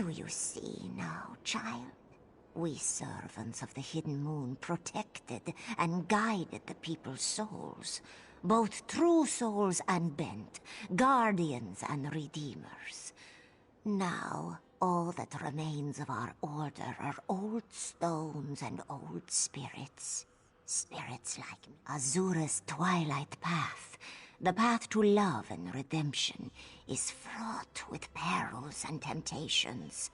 do you see now, child? We servants of the Hidden Moon protected and guided the people's souls, both true souls and bent, guardians and redeemers. Now, all that remains of our order are old stones and old spirits. Spirits like Azura's twilight path. The path to love and redemption is fraught with perils and temptations.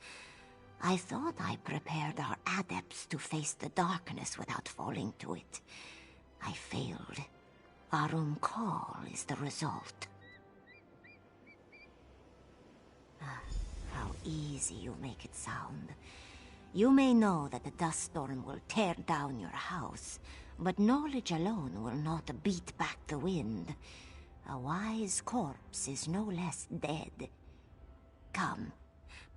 I thought I prepared our adepts to face the darkness without falling to it. I failed. Arum Call is the result. How easy you make it sound. You may know that the dust storm will tear down your house, but knowledge alone will not beat back the wind. A wise corpse is no less dead. Come,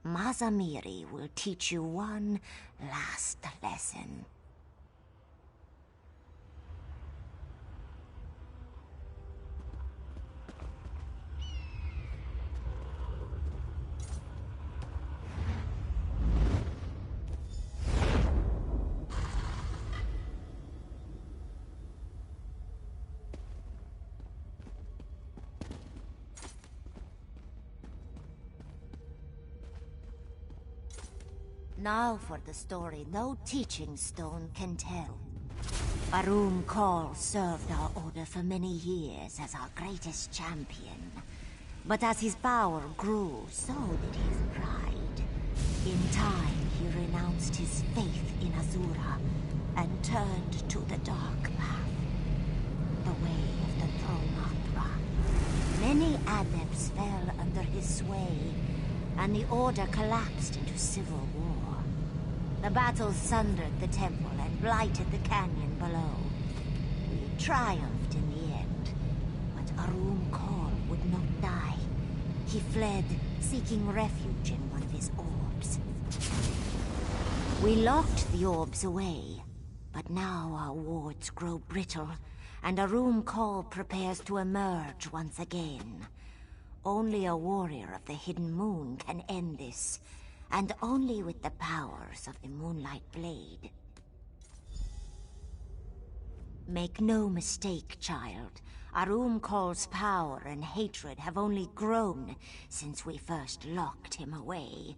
Mazamiri will teach you one last lesson. Now for the story no teaching stone can tell. Arum Call served our order for many years as our greatest champion. But as his power grew, so did his pride. In time, he renounced his faith in Azura and turned to the dark path, the way of the Thromatra. Many adepts fell under his sway, and the order collapsed into civil war. The battles sundered the temple and blighted the canyon below. We triumphed in the end, but Arum Call would not die. He fled, seeking refuge in one of his orbs. We locked the orbs away, but now our wards grow brittle, and Arum Call prepares to emerge once again. Only a warrior of the Hidden Moon can end this, and only with the powers of the Moonlight Blade. Make no mistake, child. Arum Call's power and hatred have only grown since we first locked him away.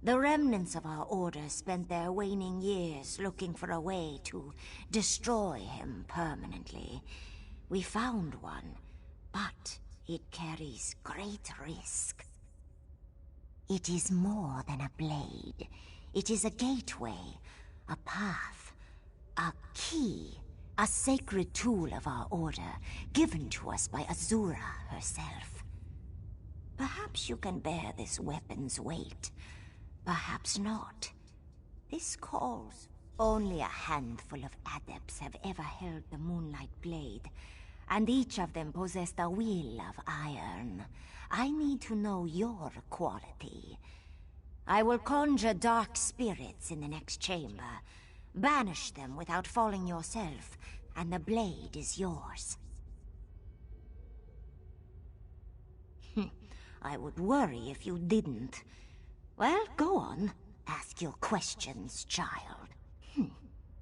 The remnants of our order spent their waning years looking for a way to destroy him permanently. We found one, but it carries great risk. It is more than a blade. It is a gateway, a path, a key, a sacred tool of our order, given to us by Azura herself. Perhaps you can bear this weapon's weight, perhaps not. This calls. Only a handful of adepts have ever held the Moonlight Blade, and each of them possessed a will of iron. I need to know your quality. I will conjure dark spirits in the next chamber. Banish them without falling yourself, and the blade is yours. I would worry if you didn't. Well, go on. Ask your questions, child.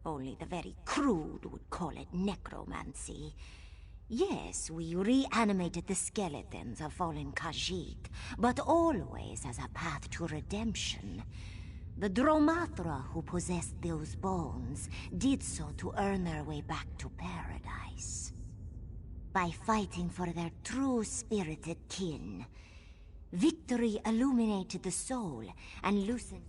Only the very crude would call it necromancy. Yes, we reanimated the skeletons of fallen Khajiit, but always as a path to redemption. The Dromatra who possessed those bones did so to earn their way back to paradise. By fighting for their true spirited kin. Victory illuminated the soul and loosened...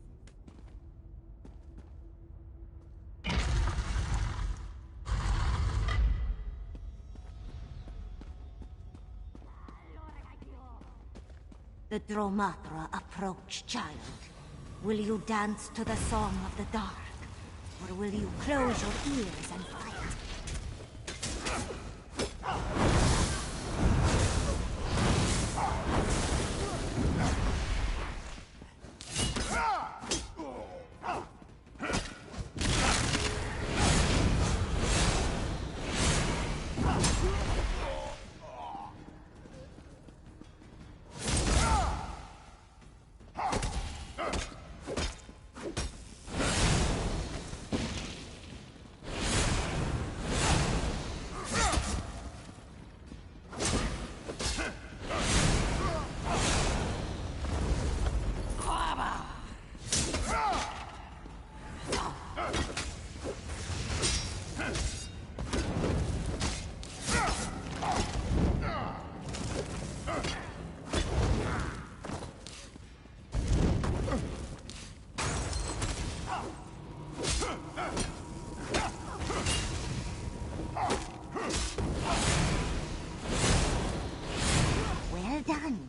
The Dromatra approach, child. Will you dance to the song of the dark? Or will you close your ears and fight?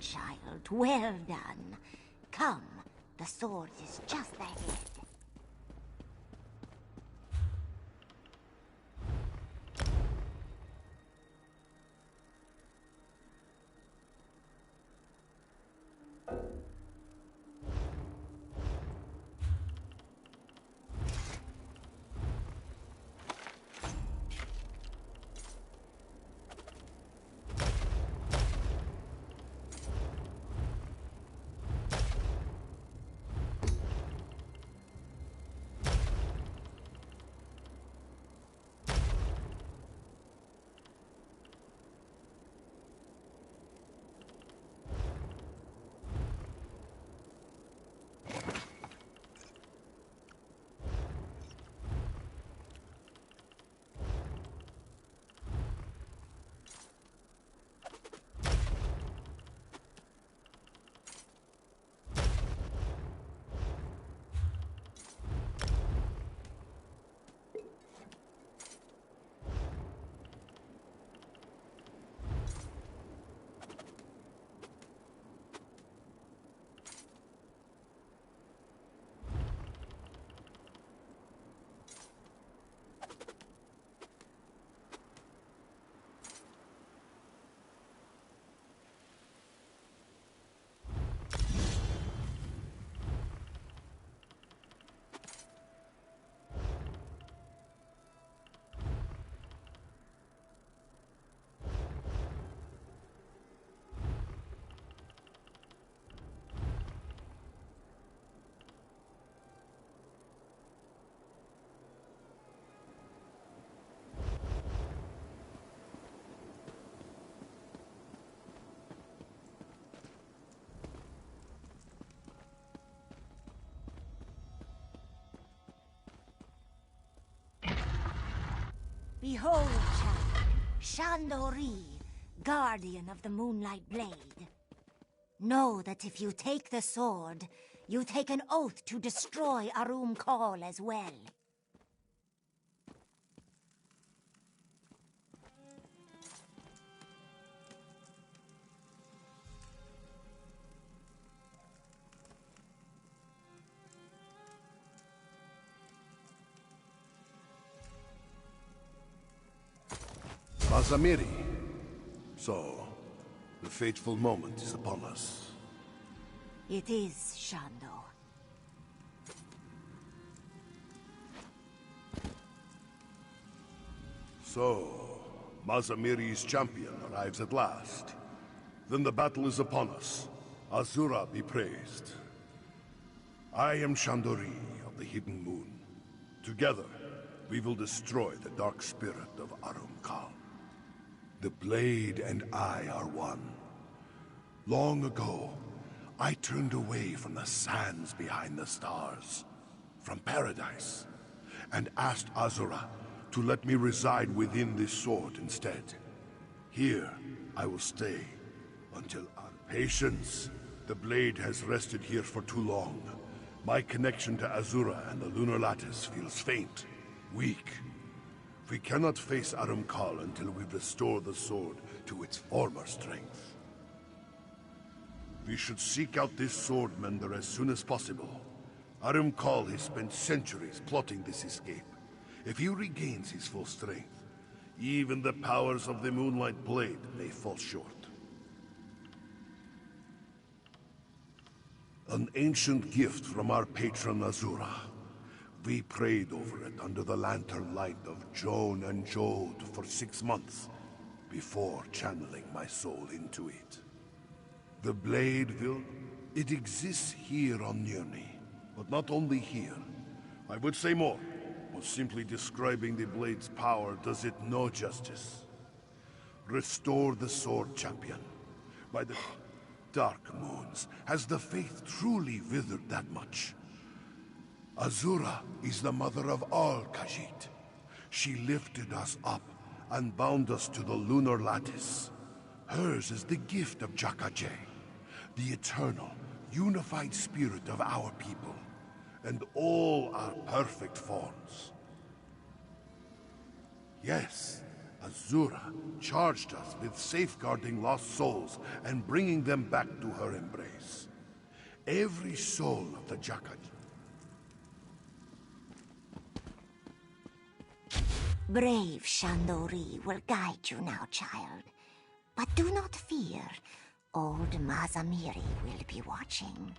child. Well done. Come, the sword is just ahead. Behold, child, Shandori, guardian of the Moonlight Blade. Know that if you take the sword, you take an oath to destroy Arum Kal as well. Mazamiri. So, the fateful moment is upon us. It is, Shando. So, Mazamiri's champion arrives at last. Then the battle is upon us. Azura be praised. I am Shandori of the Hidden Moon. Together, we will destroy the dark spirit of Arum Kal. The Blade and I are one. Long ago, I turned away from the sands behind the stars, from paradise, and asked Azura to let me reside within this sword instead. Here, I will stay until patience. The Blade has rested here for too long. My connection to Azura and the Lunar Lattice feels faint, weak. We cannot face Arum Kal until we restore the sword to its former strength. We should seek out this sword mender as soon as possible. Arum Kal has spent centuries plotting this escape. If he regains his full strength, even the powers of the Moonlight Blade may fall short. An ancient gift from our patron Azura. We prayed over it under the lantern light of Joan and Jode for 6 months before channeling my soul into it. The Blade will... It exists here on Nirni, but not only here. I would say more, but simply describing the Blade's power does it no justice. Restore the sword, champion. By the dark moons, has the faith truly withered that much? Azura is the mother of all Khajiit. She lifted us up and bound us to the Lunar Lattice. Hers is the gift of Jakajay, the eternal, unified spirit of our people, and all our perfect forms. Yes, Azura charged us with safeguarding lost souls and bringing them back to her embrace. Every soul of the Jakaj. Brave Shandori will guide you now, child. But do not fear. Old Mazamiri will be watching.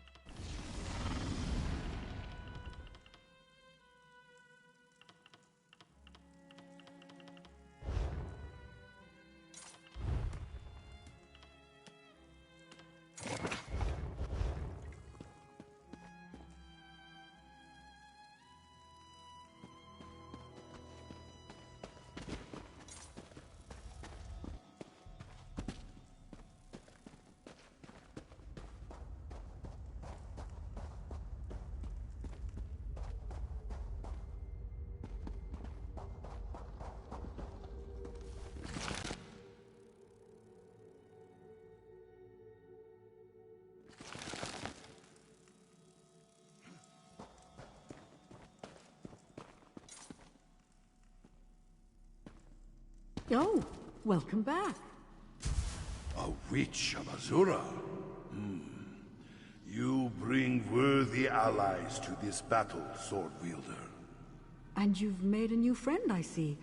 Oh, welcome back. A witch of Azura? You bring worthy allies to this battle, Sword Wielder. And you've made a new friend, I see.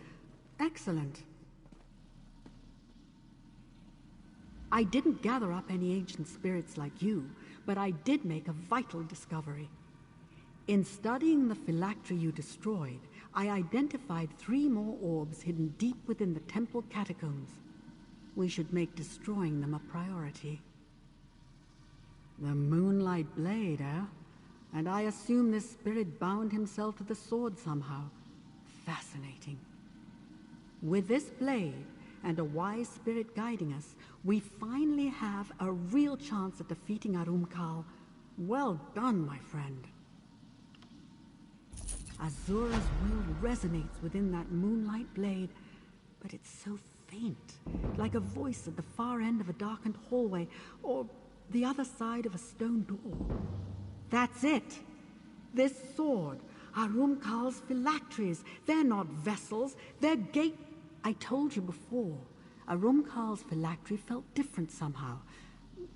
Excellent. I didn't gather up any ancient spirits like you, but I did make a vital discovery. In studying the phylactery you destroyed, I identified 3 more orbs hidden deep within the temple catacombs. We should make destroying them a priority. The Moonlight Blade, eh? And I assume this spirit bound himself to the sword somehow. Fascinating. With this blade, and a wise spirit guiding us, we finally have a real chance at defeating Arumkal. Well done, my friend. Azura's will resonates within that moonlight blade, but it's so faint, like a voice at the far end of a darkened hallway, or the other side of a stone door. That's it! This sword, Arumkal's phylacteries, they're not vessels, they're gate... I told you before, Arumkal's phylactery felt different somehow.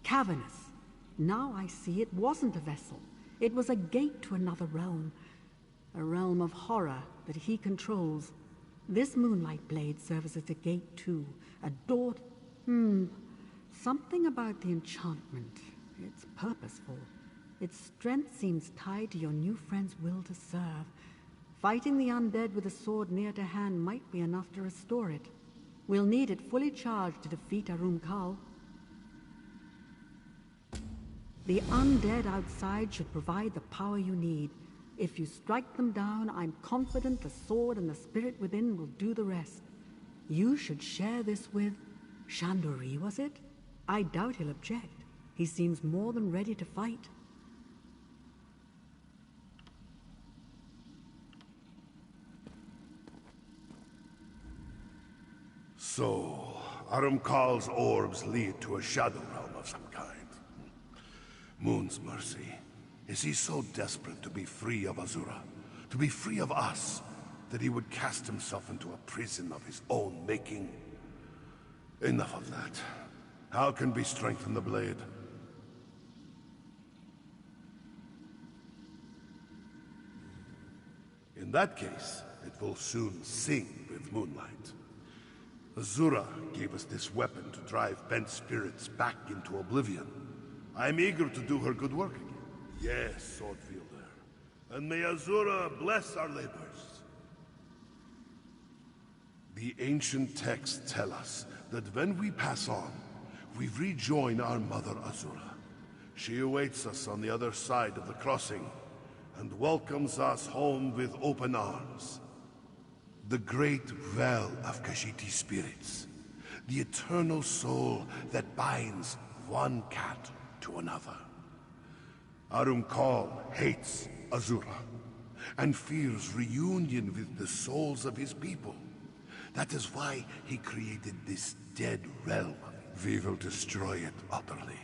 Cavernous. Now I see it wasn't a vessel. It was a gate to another realm. A realm of horror that he controls. This moonlight blade serves as a gate too. A door... Something about the enchantment. It's purposeful. Its strength seems tied to your new friend's will to serve. Fighting the undead with a sword near to hand might be enough to restore it. We'll need it fully charged to defeat Arumkal. The undead outside should provide the power you need. If you strike them down, I'm confident the sword and the spirit within will do the rest. You should share this with... Shandori, was it? I doubt he'll object. He seems more than ready to fight. So, Arumkal's orbs lead to a shadow realm of some kind. Moon's mercy. Is he so desperate to be free of Azura, to be free of us, that he would cast himself into a prison of his own making? Enough of that. How can we strengthen the blade? In that case, it will soon sing with moonlight. Azura gave us this weapon to drive bent spirits back into oblivion. I'm eager to do her good work again. Yes, Sword Wielder. And may Azura bless our labors. The ancient texts tell us that when we pass on, we rejoin our mother Azura. She awaits us on the other side of the crossing and welcomes us home with open arms. The great well of Khajiit spirits, the eternal soul that binds one cat to another. Arumkal hates Azura and fears reunion with the souls of his people. That is why he created this dead realm. We will destroy it utterly.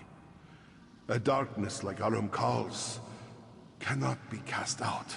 A darkness like Arumkal's cannot be cast out.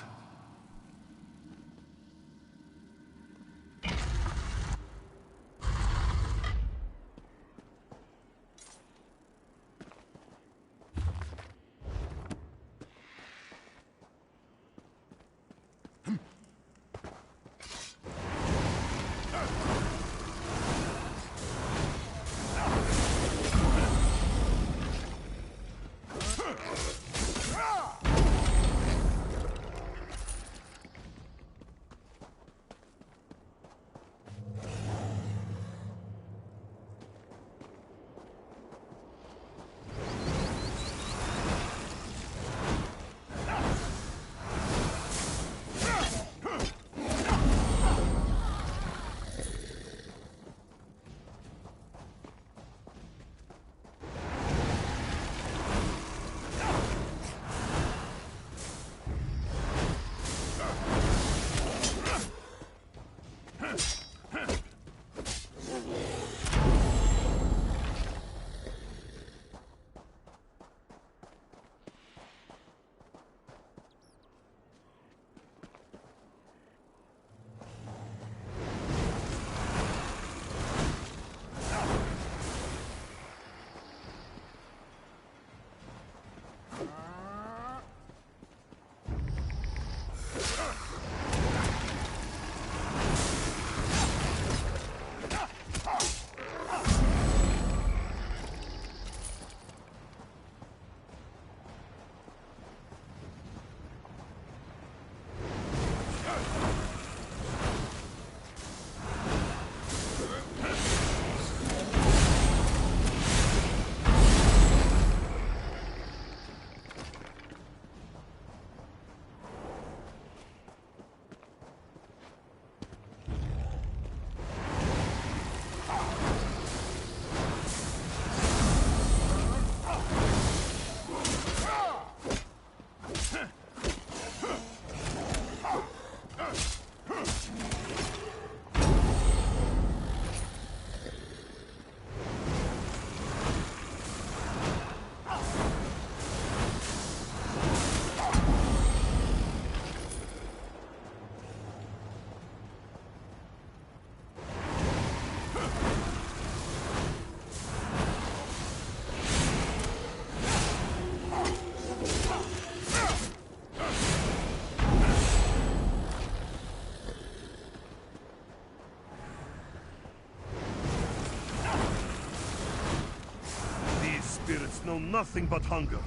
beasts know nothing but hunger.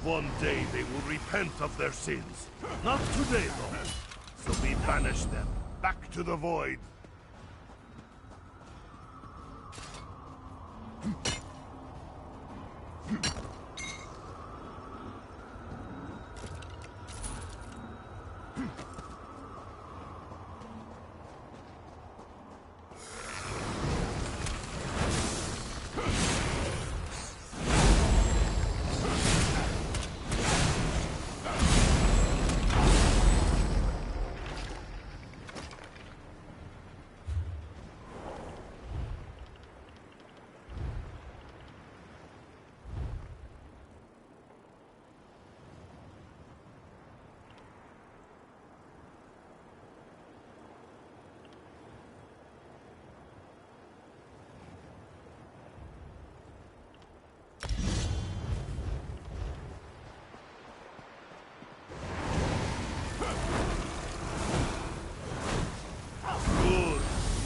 One day they will repent of their sins. Not today, though. So we banish them back to the void.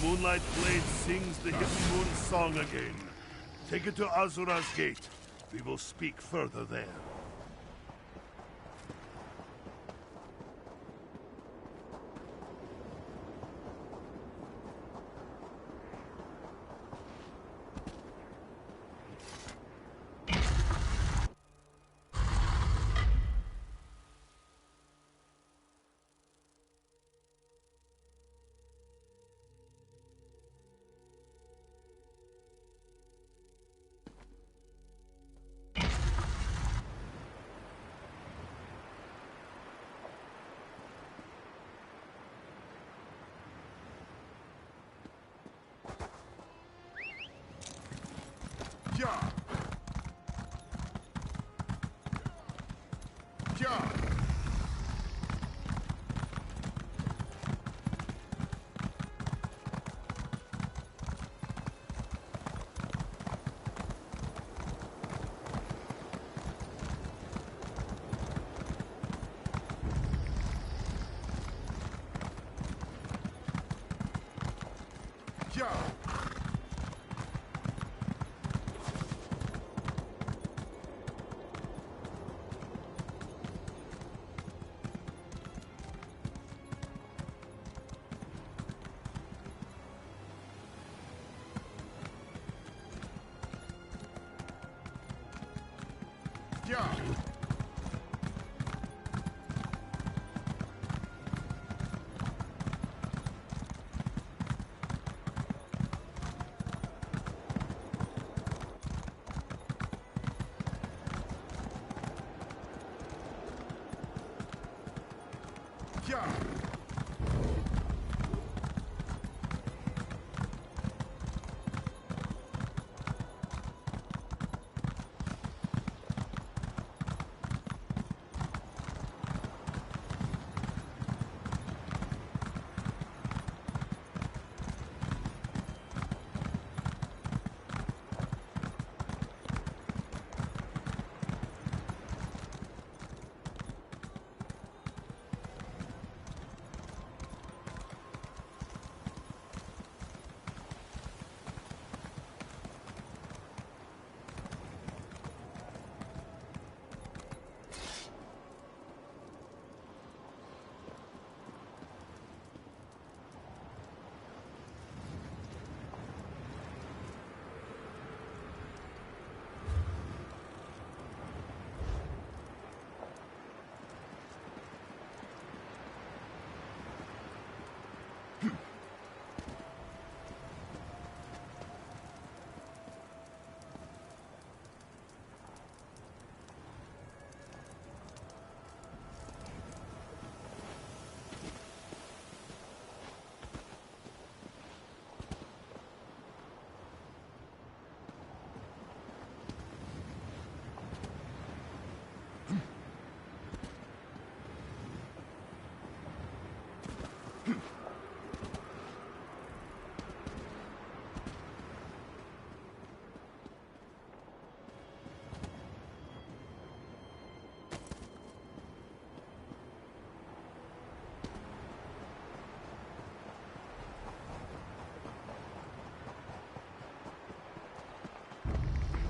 Moonlight Blade sings the Hidden Moon song again. Take it to Azura's gate. We will speak further there. Yeah. Yeah. Yeah. Yeah. Yeah.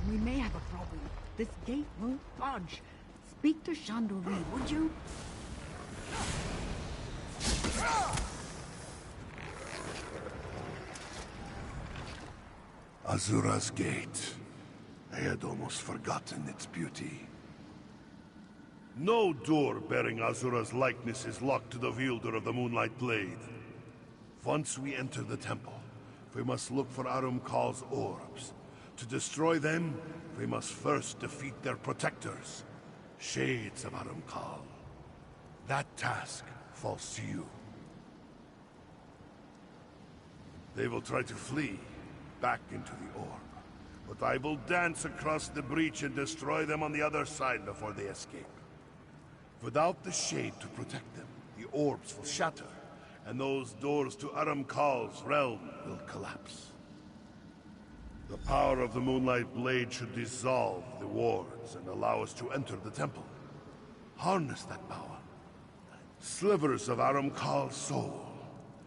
We may have a problem. This gate won't budge. Speak to Chandori, would you? Azura's gate. I had almost forgotten its beauty. No door bearing Azura's likeness is locked to the wielder of the Moonlight Blade. Once we enter the temple, we must look for Arum Kal's orbs. To destroy them, we must first defeat their protectors, Shades of Arum Kal. That task falls to you. They will try to flee back into the orb, but I will dance across the breach and destroy them on the other side before they escape. Without the shade to protect them, the orbs will shatter, and those doors to Arum Kal's realm will collapse. The power of the Moonlight Blade should dissolve the wards and allow us to enter the temple. Harness that power. Slivers of Arum Kal's soul.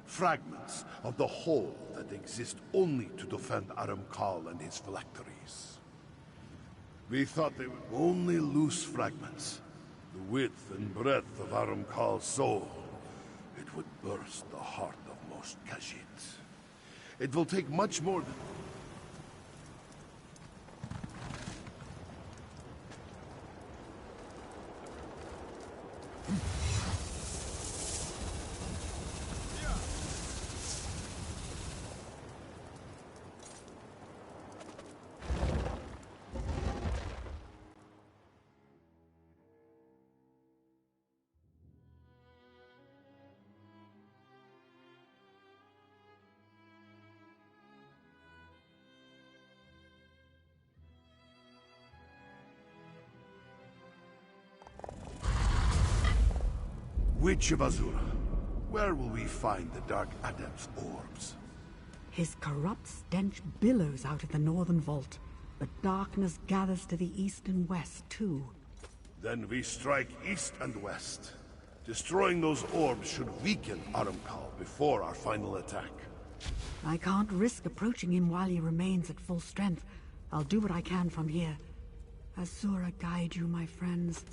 Fragments of the whole that exist only to defend Arum Kal and his phylacteries. We thought they were only loose fragments. The width and breadth of Arum Kal's soul. It would burst the heart of most Khajiits. It will take much more than... Witch of Azura, where will we find the Dark Adept's orbs? His corrupt stench billows out of the northern vault, but darkness gathers to the east and west, too. Then we strike east and west. Destroying those orbs should weaken Arum Kal before our final attack. I can't risk approaching him while he remains at full strength. I'll do what I can from here. Azura guide you, my friends.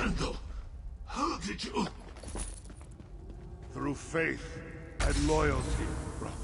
Kendall, how did you... Through faith and loyalty, brother.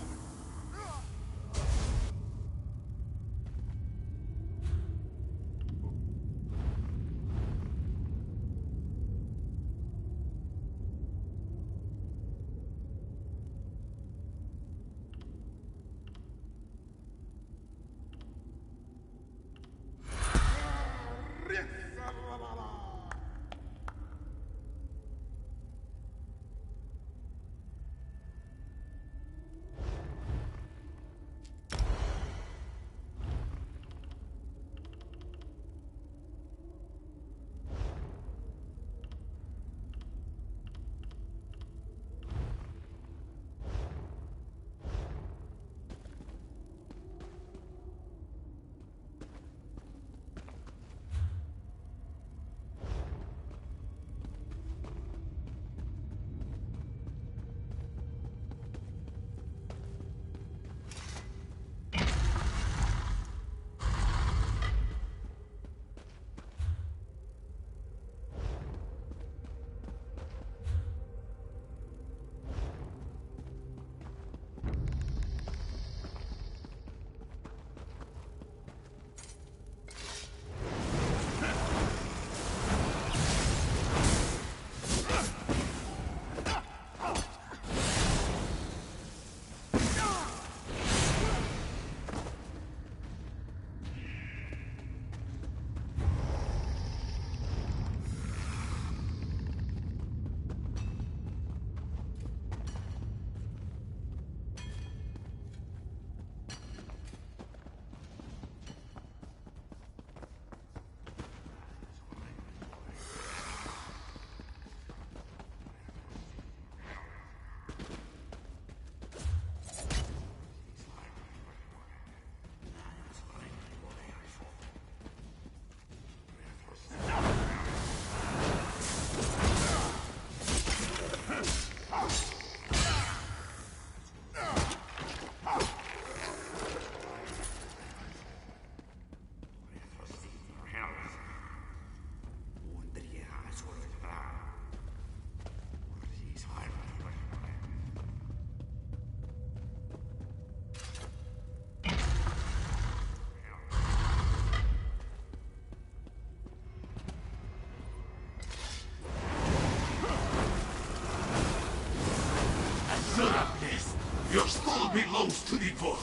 Your soul belongs to the Void.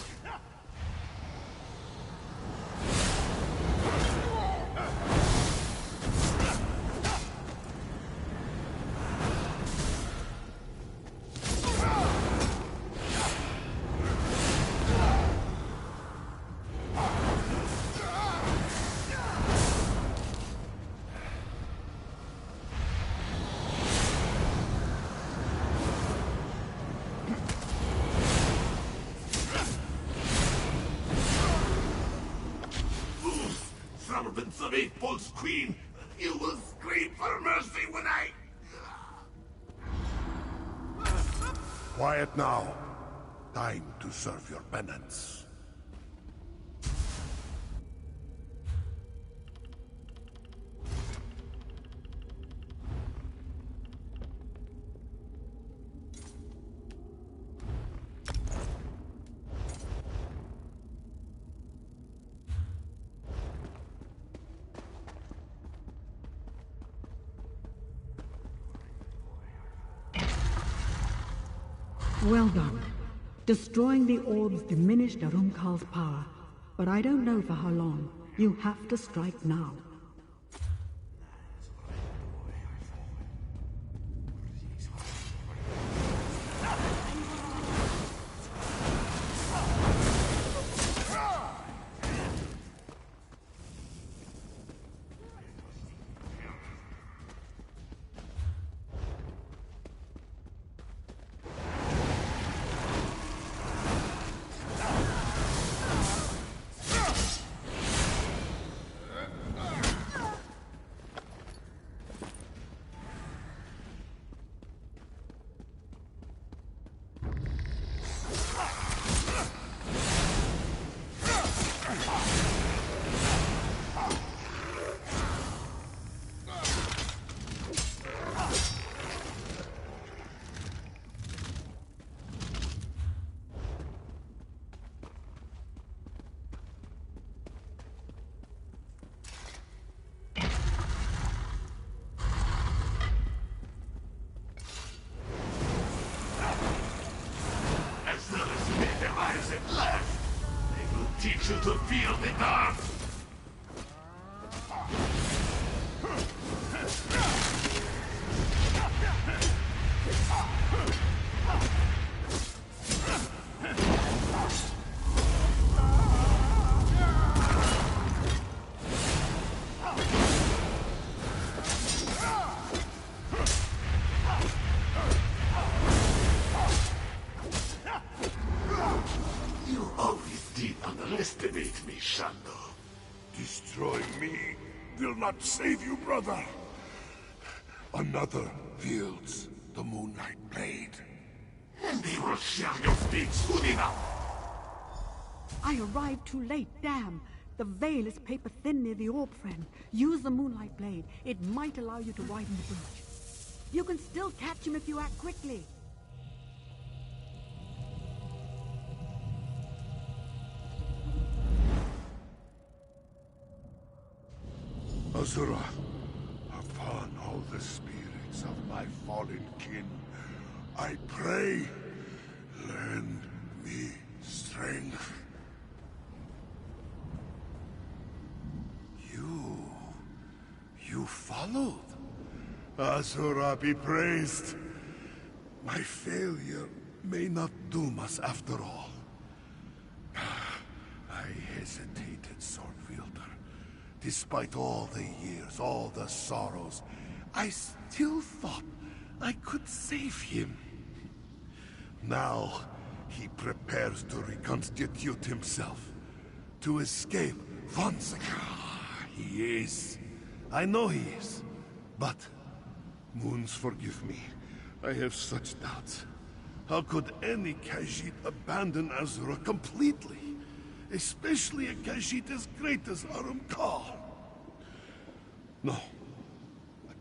Servants of a false queen, you will scream for mercy when I... Quiet now. Time to serve your penance. Well done. Destroying the orbs diminished Arumkal's power, but I don't know for how long. You have to strike now. teach you to feel the dark. You always did underestimate me, Shando. Destroying me will not save you, brother. Another wields the Moonlight Blade. And they will share your fate soon enough. I arrived too late, damn. The veil is paper thin near the orb, friend. Use the Moonlight Blade. It might allow you to widen the breach. You can still catch him if you act quickly. Azura, upon all the spirits of my fallen kin, I pray, lend me strength. You followed? Azura be praised. My failure may not doom us after all. I hesitated, Sword Wielder. Despite all the years, all the sorrows, I still thought I could save him. Now, he prepares to reconstitute himself, to escape once again. He is. I know he is. But, Moons, forgive me. I have such doubts. How could any Khajiit abandon Azura completely? Especially a Khajiit as great as Arumkar. No.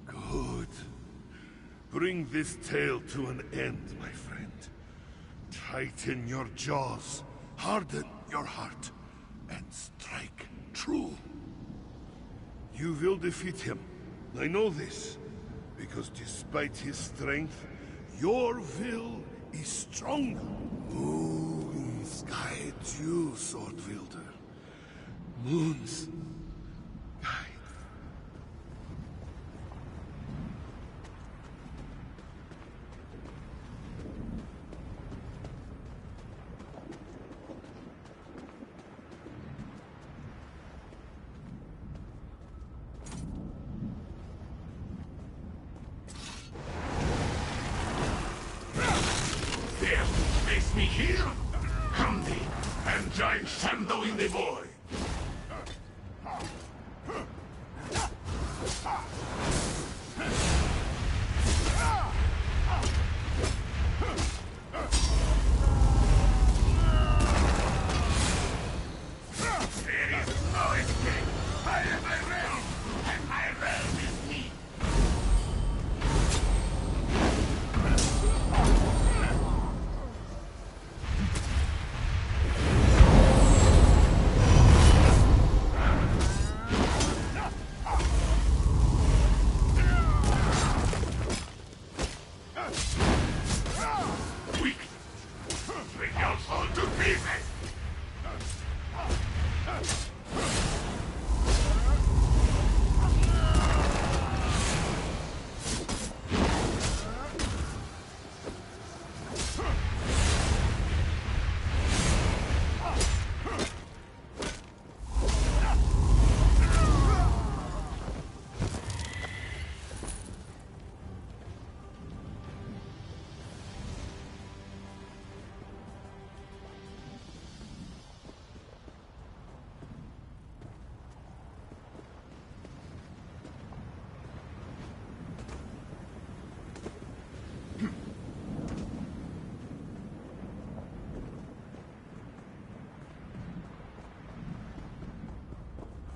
Good. Bring this tale to an end, my friend. Tighten your jaws, harden your heart, and strike true. You will defeat him. I know this, because despite his strength, your will is stronger. Moons guide you, Sword Wielder. Moons guide. Face me here, come thee, and join Shando in the void. There is no escape. I am my realm, and my realm is me.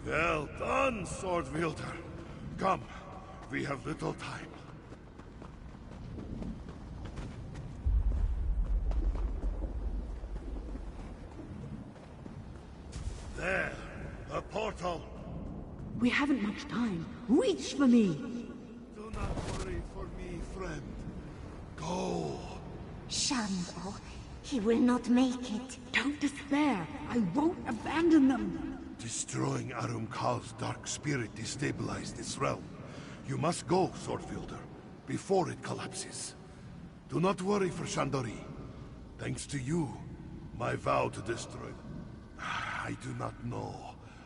Well done, Sword Wielder. Come, we have little time. There, a portal. We haven't much time. Reach for me! Do not worry for me, friend. Go. Shando, He will not make it. Don't despair. I won't abandon them. Destroying Arum Kal's dark spirit destabilized this realm. You must go, Swordfielder, before it collapses. Do not worry for Shandori. Thanks to you, my vow to destroy... I do not know.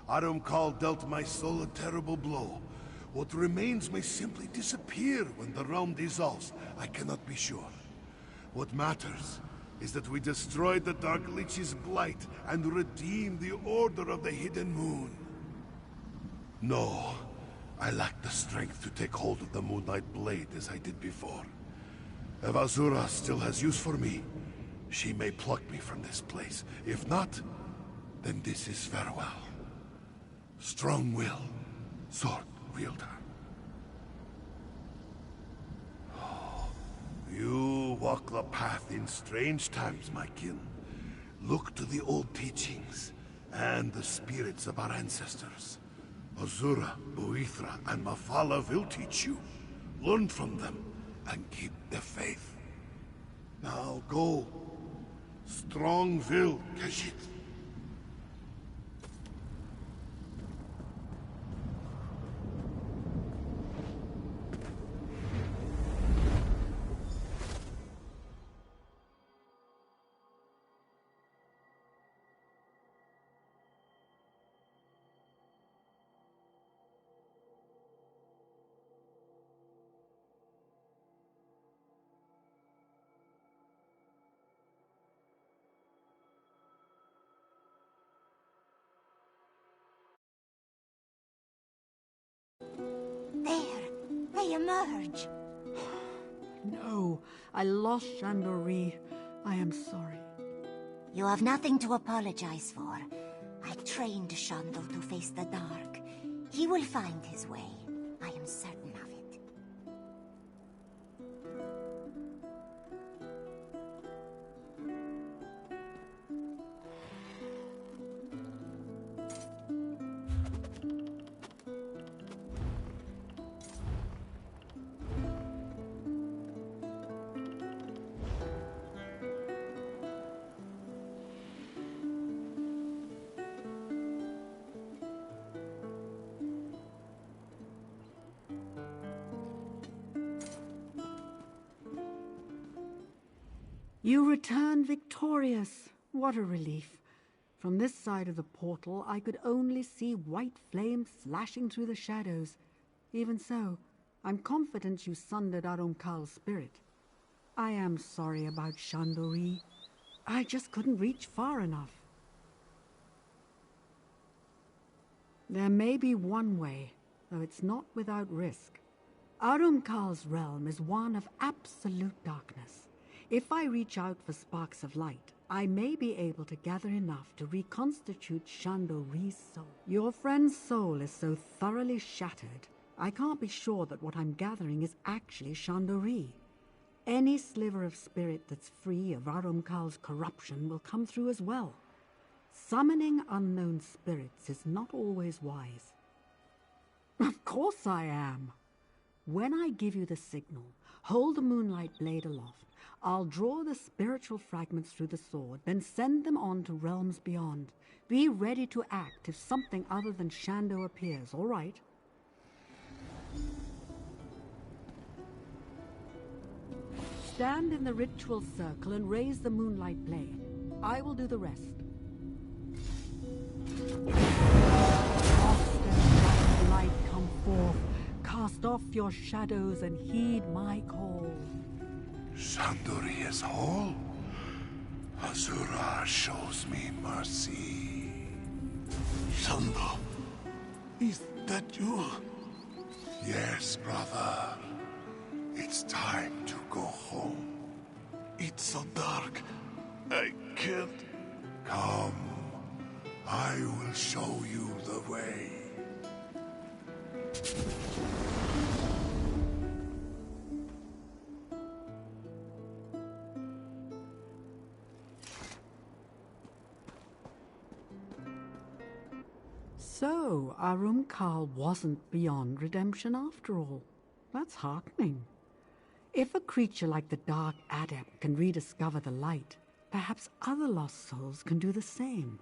Arum Kal dealt my soul a terrible blow. What remains may simply disappear when the realm dissolves. I cannot be sure. What matters is that we destroyed the Dark Lich's blight and redeemed the Order of the Hidden Moon. No, I lack the strength to take hold of the Moonlight Blade as I did before. If Azura still has use for me, she may pluck me from this place. If not, then this is farewell. Strong will, sword wielder. You walk the path in strange times, my kin. Look to the old teachings and the spirits of our ancestors. Azura, Buithra, and Mafala will teach you. Learn from them and keep the faith. Now go. Strong will, Khajiit. There, they emerge. No, I lost Shandori. I am sorry. You have nothing to apologize for. I trained Shandor to face the dark. He will find his way. I am certain of it. You return victorious. What a relief. From this side of the portal, I could only see white flames slashing through the shadows. Even so, I'm confident you sundered Arum Kal's spirit. I am sorry about Shandori. I just couldn't reach far enough. There may be one way, though it's not without risk. Arum Kal's realm is one of absolute darkness. If I reach out for sparks of light, I may be able to gather enough to reconstitute Shandori's soul. Your friend's soul is so thoroughly shattered, I can't be sure that what I'm gathering is actually Shandori. Any sliver of spirit that's free of Arum Kal's corruption will come through as well. Summoning unknown spirits is not always wise. Of course I am. When I give you the signal, hold the Moonlight Blade aloft. I'll draw the spiritual fragments through the sword, then send them on to realms beyond. Be ready to act if something other than Shando appears, all right? Stand in the ritual circle and raise the Moonlight Blade. I will do the rest. Frost and black light come forth. Cast off your shadows and heed my call. Shandori is whole. Azura shows me mercy. Shando, is that you? Yes, brother. It's time to go home. It's so dark. I can't. Come. I will show you the way. So, Arum Kal wasn't beyond redemption after all. That's heartening. If a creature like the Dark Adept can rediscover the light, Perhaps other lost souls can do the same.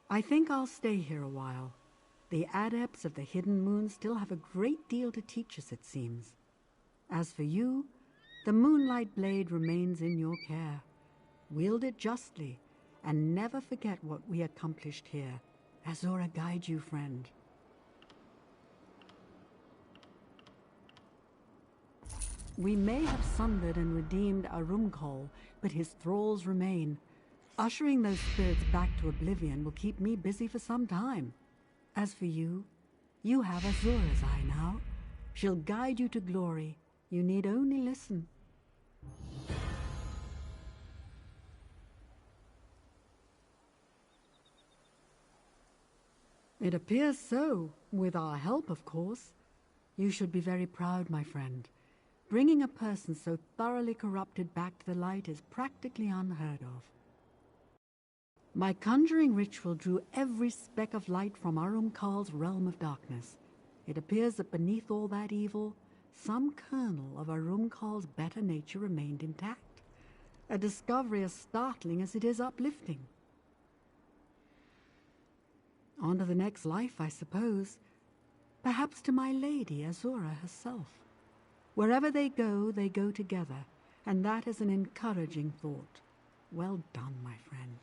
I think I'll stay here a while. The adepts of the Hidden Moon still have a great deal to teach us, it seems. As for you, the Moonlight Blade remains in your care. Wield it justly, and never forget what we accomplished here. Azura guide you, friend. We may have sundered and redeemed Arumkol, but his thralls remain. Ushering those spirits back to oblivion will keep me busy for some time. As for you, you have Azura's eye now. She'll guide you to glory. You need only listen. It appears so, with our help, of course. You should be very proud, my friend. Bringing a person so thoroughly corrupted back to the light is practically unheard of. My conjuring ritual drew every speck of light from Arumkal's realm of darkness. It appears that beneath all that evil, some kernel of Arumkal's better nature remained intact. A discovery as startling as it is uplifting. On to the next life, I suppose. Perhaps to my lady, Azura herself. Wherever they go together, and that is an encouraging thought. Well done, my friend.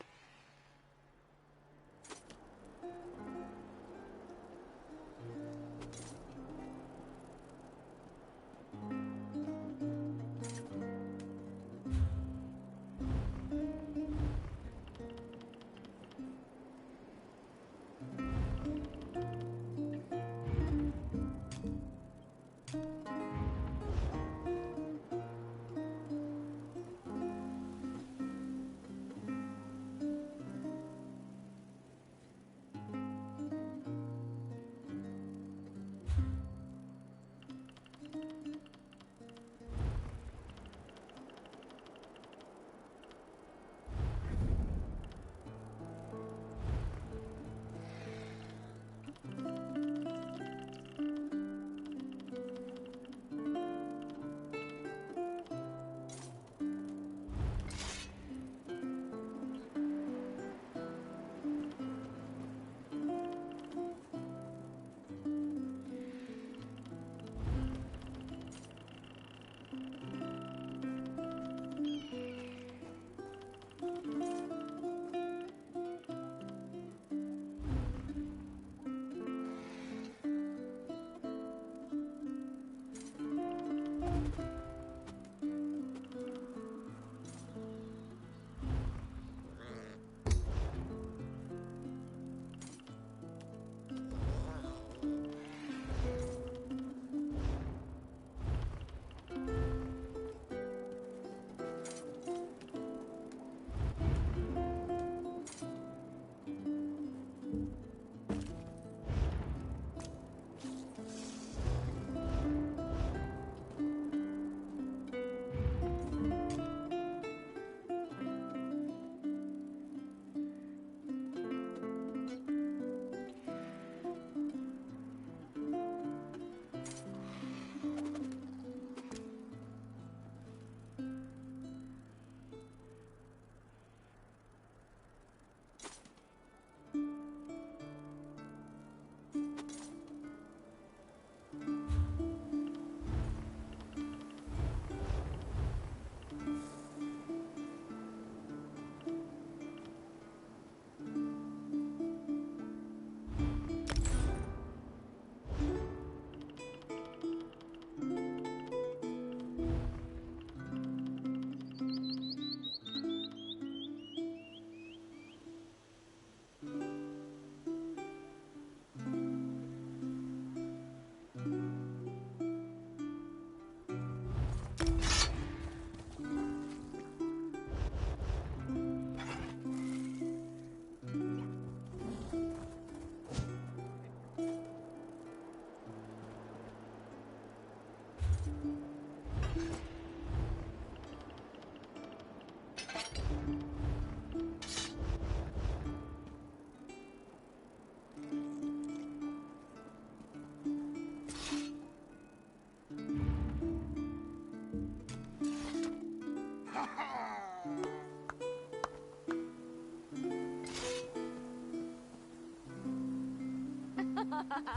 Ja.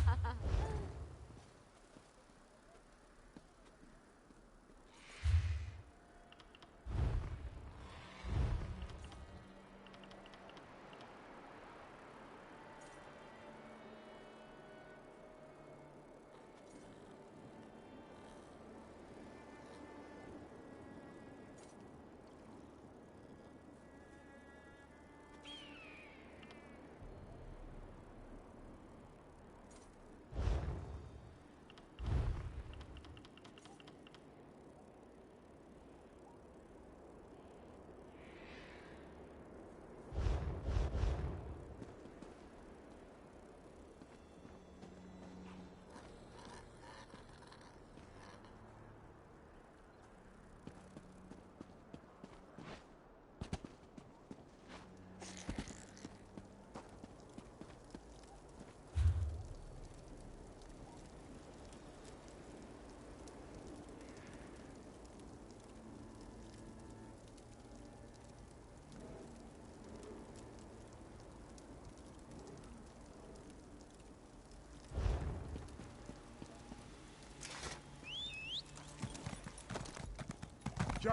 Ja.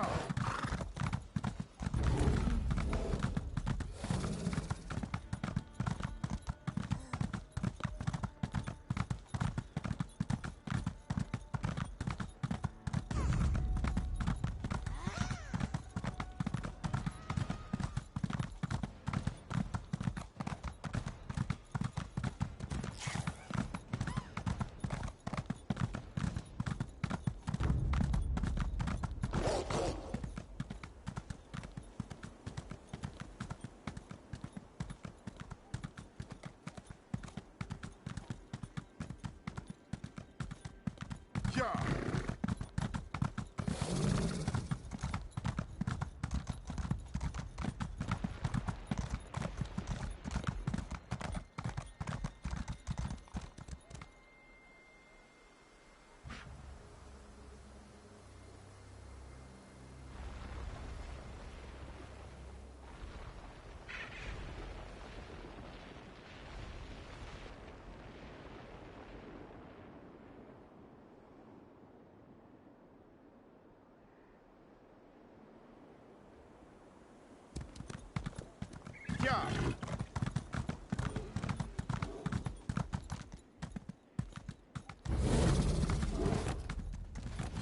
Ja.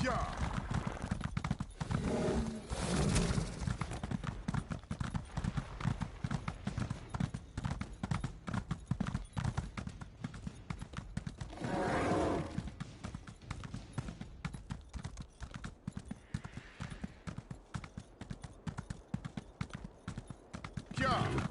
Ja. Ja.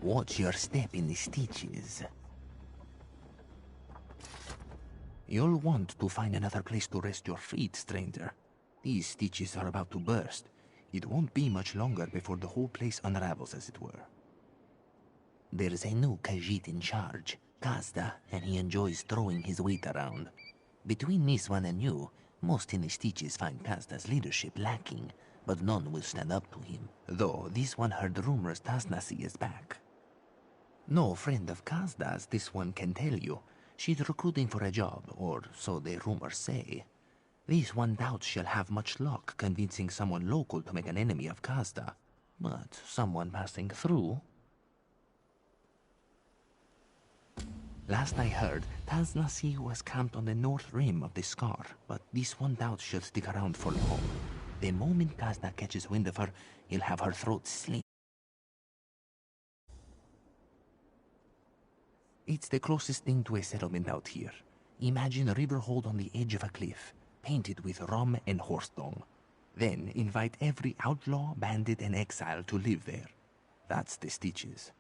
Watch your step in the stitches. You'll want to find another place to rest your feet, stranger. These stitches are about to burst. It won't be much longer before the whole place unravels, as it were. There's a new Khajiit in charge, Kazda, and he enjoys throwing his weight around. Between this one and you, most in the stitches find Kazda's leadership lacking, but none will stand up to him. Though this one heard rumors Tasnasi is back. No friend of Kazda's, this one can tell you. She's recruiting for a job, or so the rumors say. This one doubts she'll have much luck convincing someone local to make an enemy of Kazda. But someone passing through... Last I heard, Tasnasi was camped on the north rim of the Scar, but this one doubts she'll stick around for long. The moment Kazda catches wind of her, he'll have her throat slit. It's the closest thing to a settlement out here. Imagine a river hold on the edge of a cliff, painted with rum and horse dung. Then invite every outlaw, bandit, and exile to live there. That's the stitches.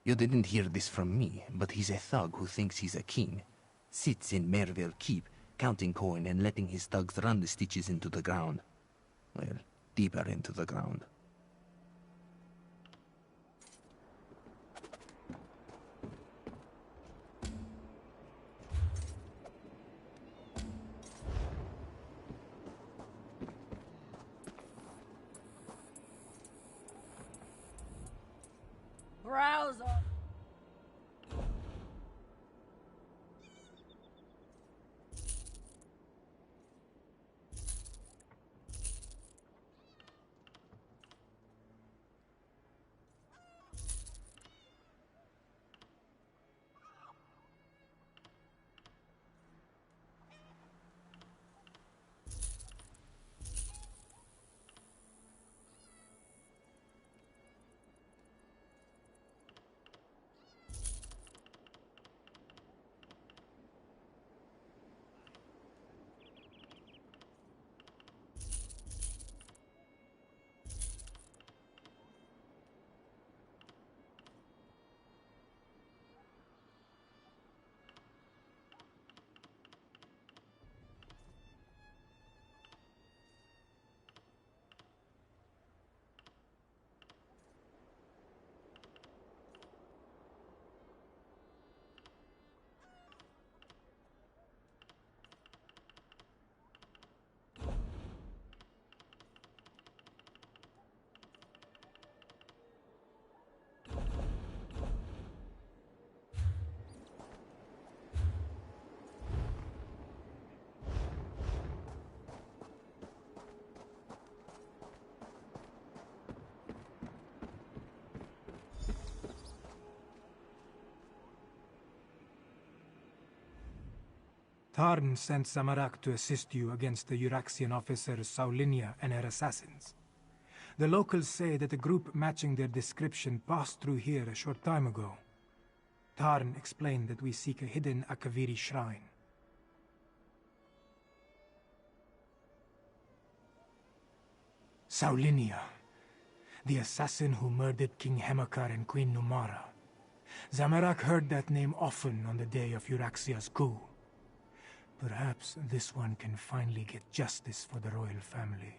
You didn't hear this from me, but he's a thug who thinks he's a king. Sits in Merville Keep, counting coin and letting his thugs run the stitches into the ground. Well, deeper into the ground. Browser. Tarn sent Samarak to assist you against the Euraxian officers Saulinia and her assassins. The locals say that a group matching their description passed through here a short time ago. Tarn explained that we seek a hidden Akaviri shrine. Saulinia, the assassin who murdered King Hemakar and Queen Numara. Zamarak heard that name often on the day of Euraxia's coup. Perhaps this one can finally get justice for the royal family.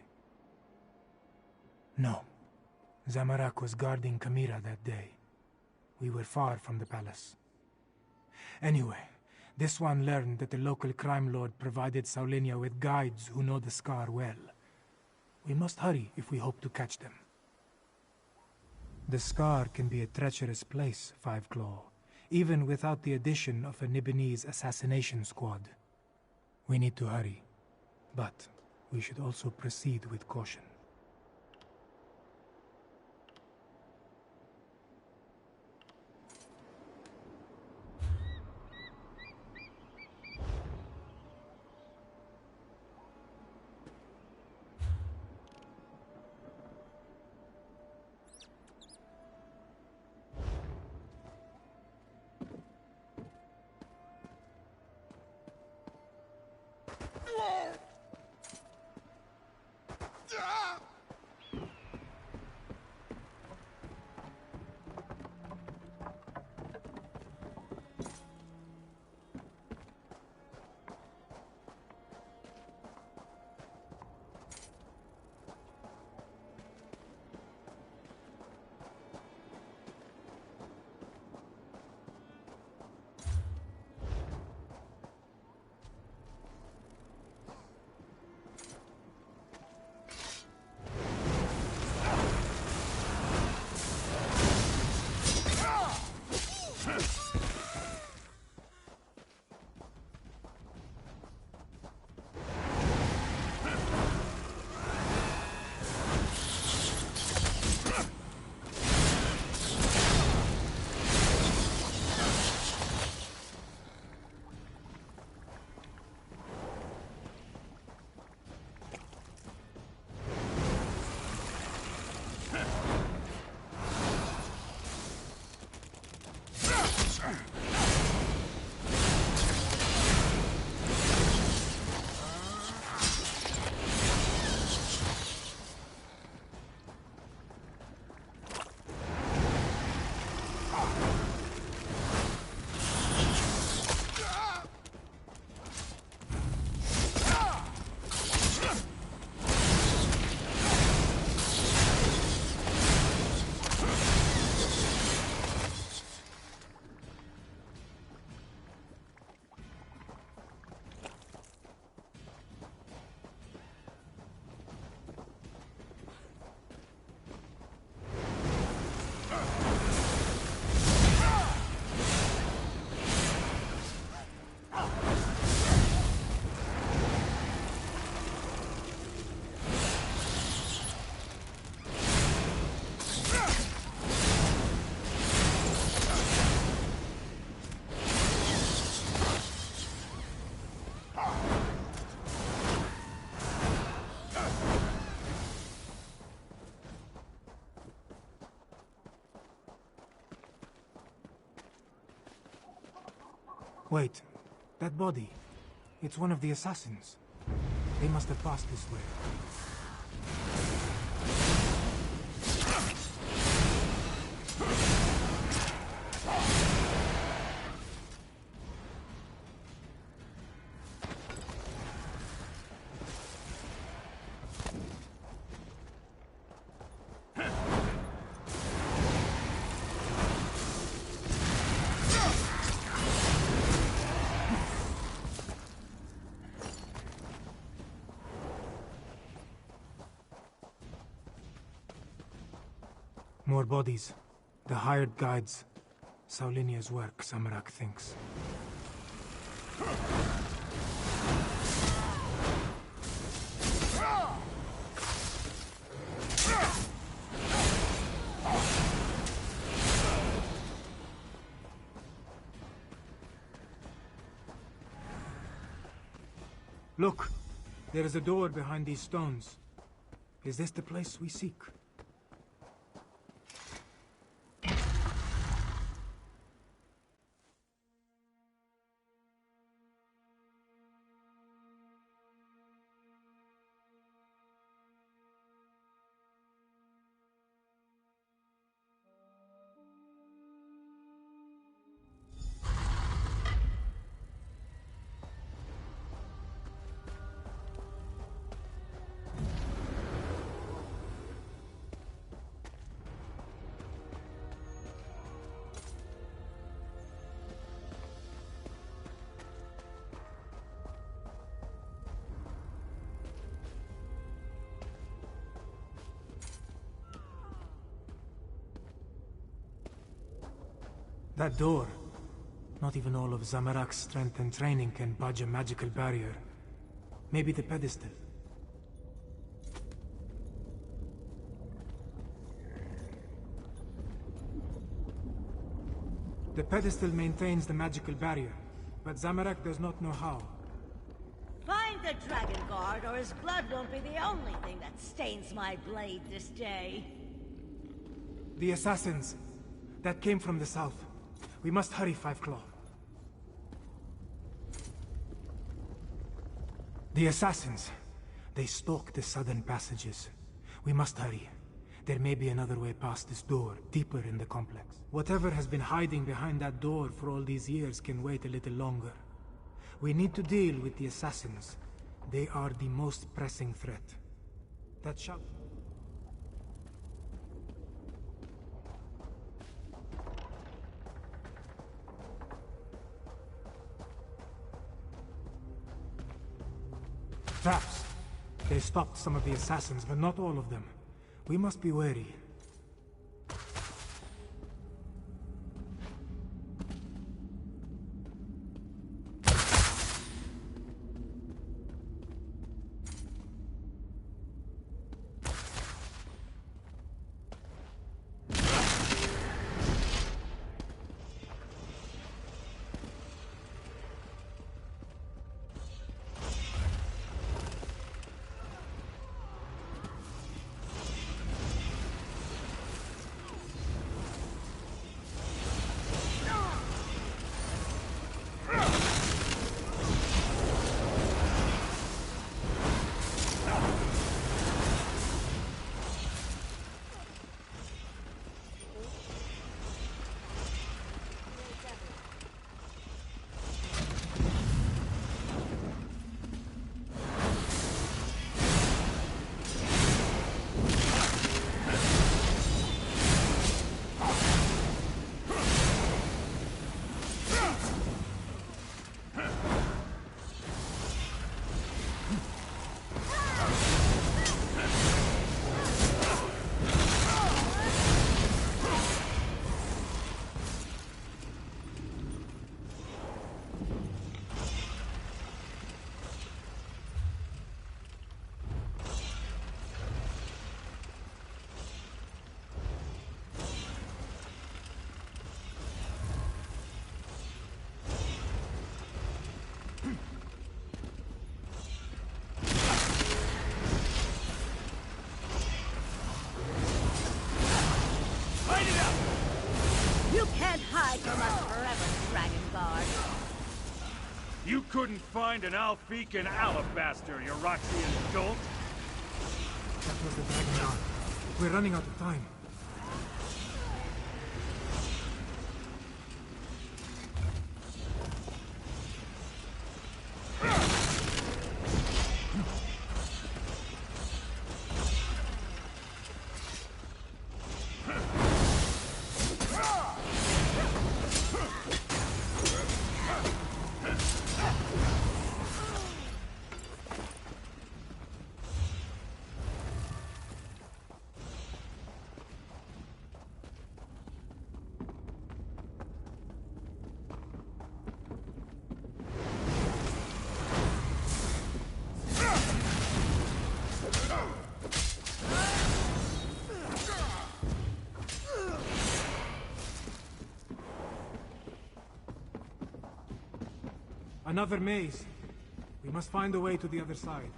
No. Zamarak was guarding Kamira that day. We were far from the palace. Anyway, this one learned that the local crime lord provided Saulinia with guides who know the Scar well. We must hurry if we hope to catch them. The Scar can be a treacherous place, Five Claw, even without the addition of a Nibinese assassination squad. We need to hurry, but we should also proceed with caution. Wait, that body. It's one of the assassins. They must have passed this way. More bodies. The hired guides. Saulinia's work, Zamorak thinks. Look! There is a door behind these stones. Is this the place we seek? That door. Not even all of Zamorak's strength and training can budge a magical barrier. Maybe the pedestal. The pedestal maintains the magical barrier, but Zamorak does not know how. Find the Dragon Guard, or his blood won't be the only thing that stains my blade this day. The assassins that came from the south. We must hurry, Five Claw. The assassins. They stalk the southern passages. We must hurry. There may be another way past this door, deeper in the complex. Whatever has been hiding behind that door for all these years can wait a little longer. We need to deal with the assassins. They are the most pressing threat. That shall... Traps. They stopped some of the assassins, but not all of them. We must be wary. You can't hide from us forever, Dragon Guard. couldn't find an Alfican alabaster, you Roxian dolt? That was the dragon guard. We're running out of time. Another maze. We must find a way to the other side.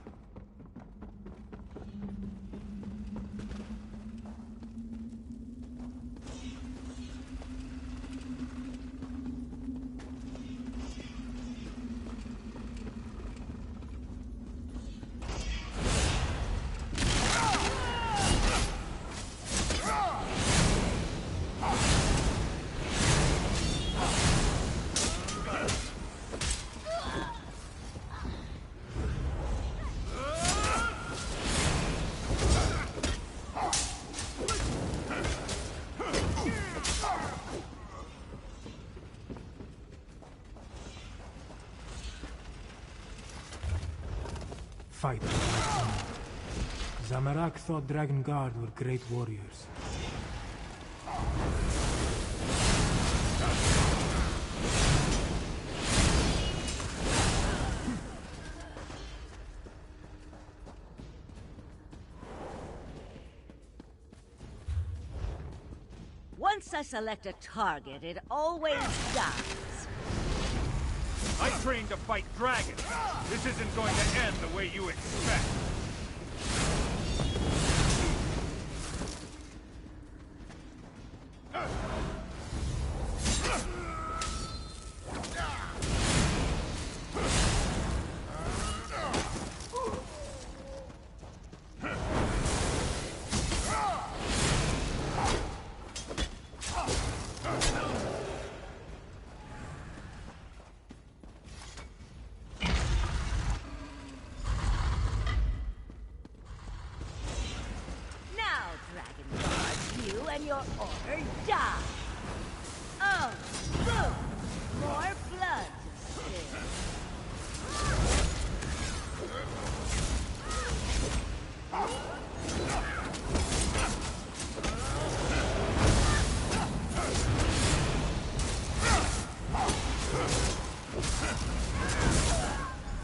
Fight. Zamorak thought Dragon Guard were great warriors. Once I select a target, it always dies. I trained to fight dragons. This isn't going to end the way you expect. And your order die. Oh, boom! More blood to spill.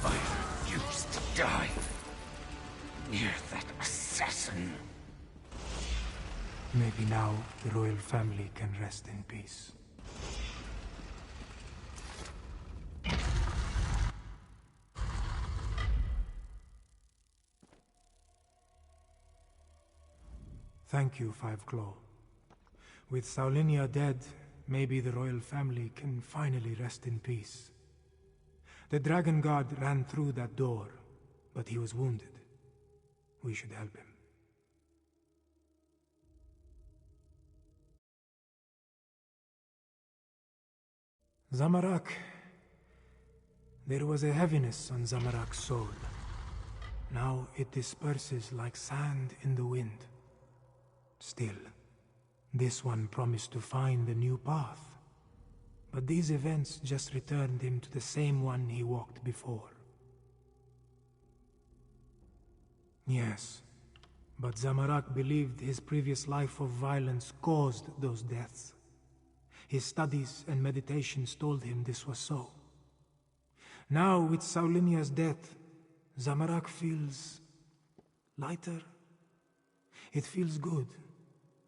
I refuse to die near that assassin. Maybe now the royal family can rest in peace. Thank you, Five Claw. With Saulinia dead, maybe the royal family can finally rest in peace. The Dragon Guard ran through that door, but he was wounded. We should help him. Zamorak. There was a heaviness on Zamorak's soul. Now it disperses like sand in the wind. Still, this one promised to find a new path. But these events just returned him to the same one he walked before. Yes, but Zamorak believed his previous life of violence caused those deaths. His studies and meditations told him this was so. Now, with Saulinia's death, Zamorak feels lighter. It feels good,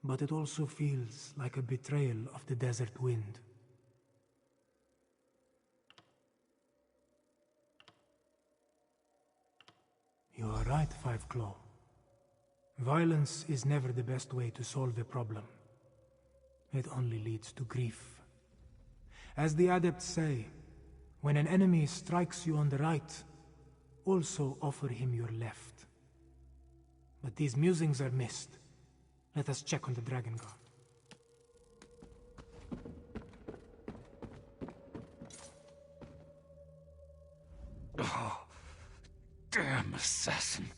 but it also feels like a betrayal of the desert wind. You are right, Five Claw. Violence is never the best way to solve a problem. It only leads to grief. As the adepts say, When an enemy strikes you on the right, also offer him your left. But these musings are missed. Let us check on the Dragon Guard. Oh, damn assassin.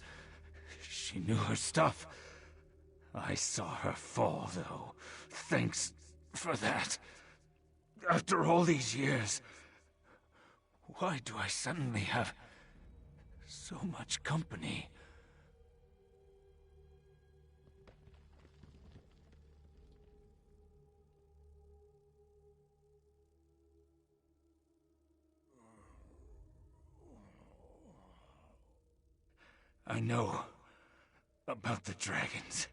She knew her stuff. I saw her fall, though. Thanks for that. After all these years, why do I suddenly have so much company? I know about the dragons.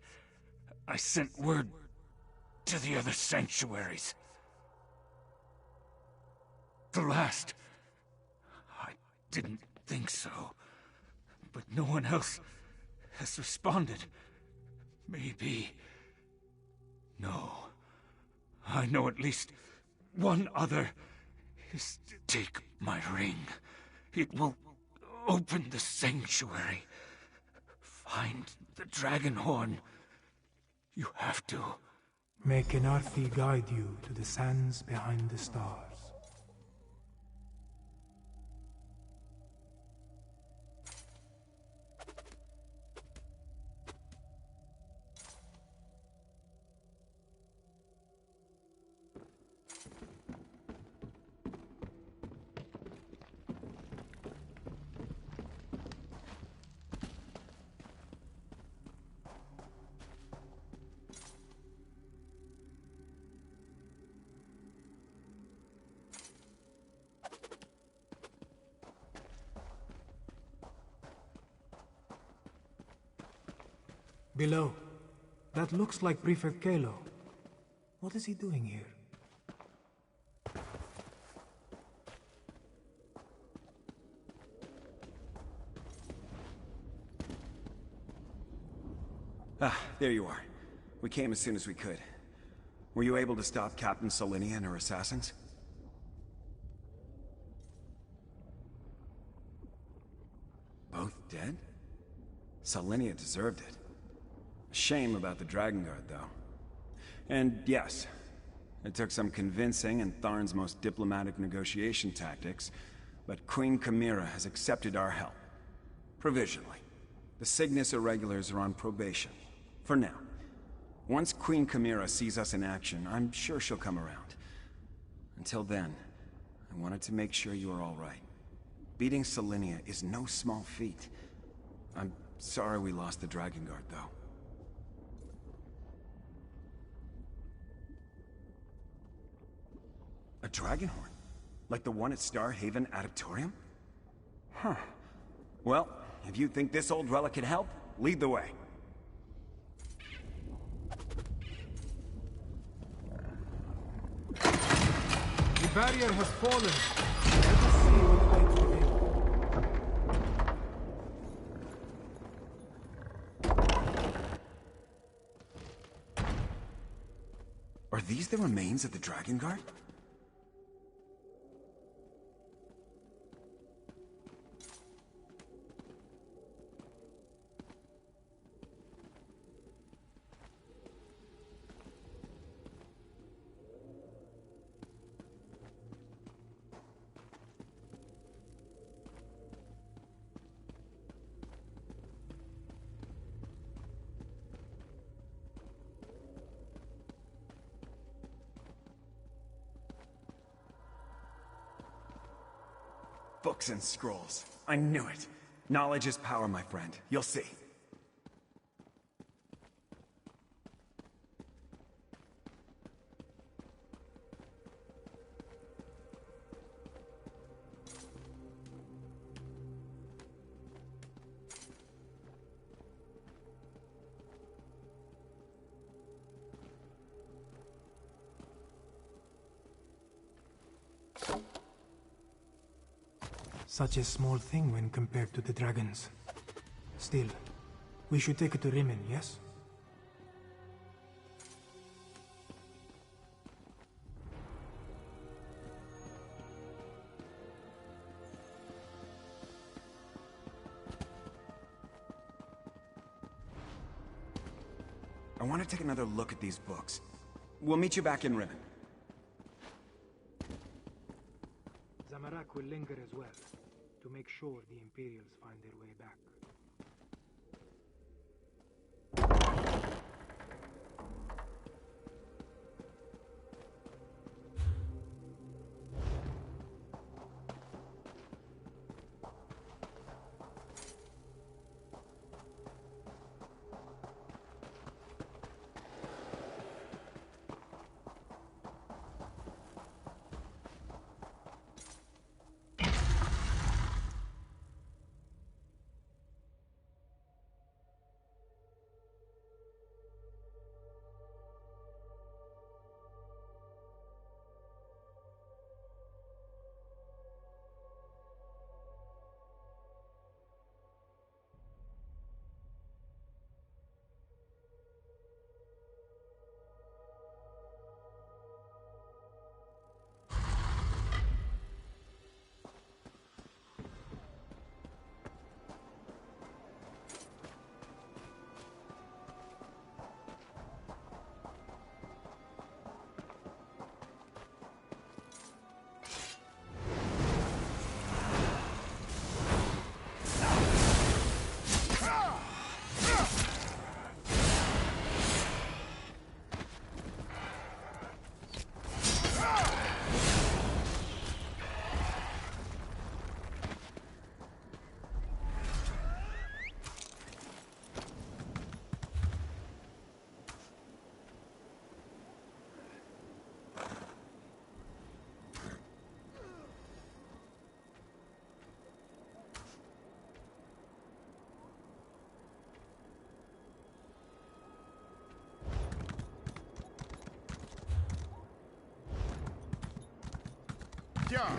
I sent word to the other sanctuaries. The last, I didn't think so, but no one else has responded. Maybe. No. I know at least one other is to take my ring. It will open the sanctuary. Find the dragon horn. You have to. Make an Arthi guide you to the sands behind the stars. Below. That looks like Prefect Kalo. What is he doing here? Ah, there you are. We came as soon as we could. Were you able to stop Captain Solinia and her assassins? Both dead? Solinia deserved it. Shame about the Dragon Guard, though. And yes, it took some convincing and Tharn's most diplomatic negotiation tactics, but Queen Chimera has accepted our help. Provisionally. The Cygnus Irregulars are on probation. For now. Once Queen Chimera sees us in action, I'm sure she'll come around. Until then, I wanted to make sure you are all right. Beating Solinia is no small feat. I'm sorry we lost the Dragon Guard, though. A dragon horn? Like the one at Star Haven Adeptorium? Huh. Well, if you think this old relic can help, lead the way. The barrier has fallen. Let us see what lies within. Are these the remains of the Dragon Guard? Books and scrolls. I knew it. Knowledge is power, my friend. You'll see. Such a small thing when compared to the dragons. Still, we should take it to Rimmon, yes? I want to take another look at these books. We'll meet you back in Riven. Zamarak will linger as well, to make sure the Imperials find their way back.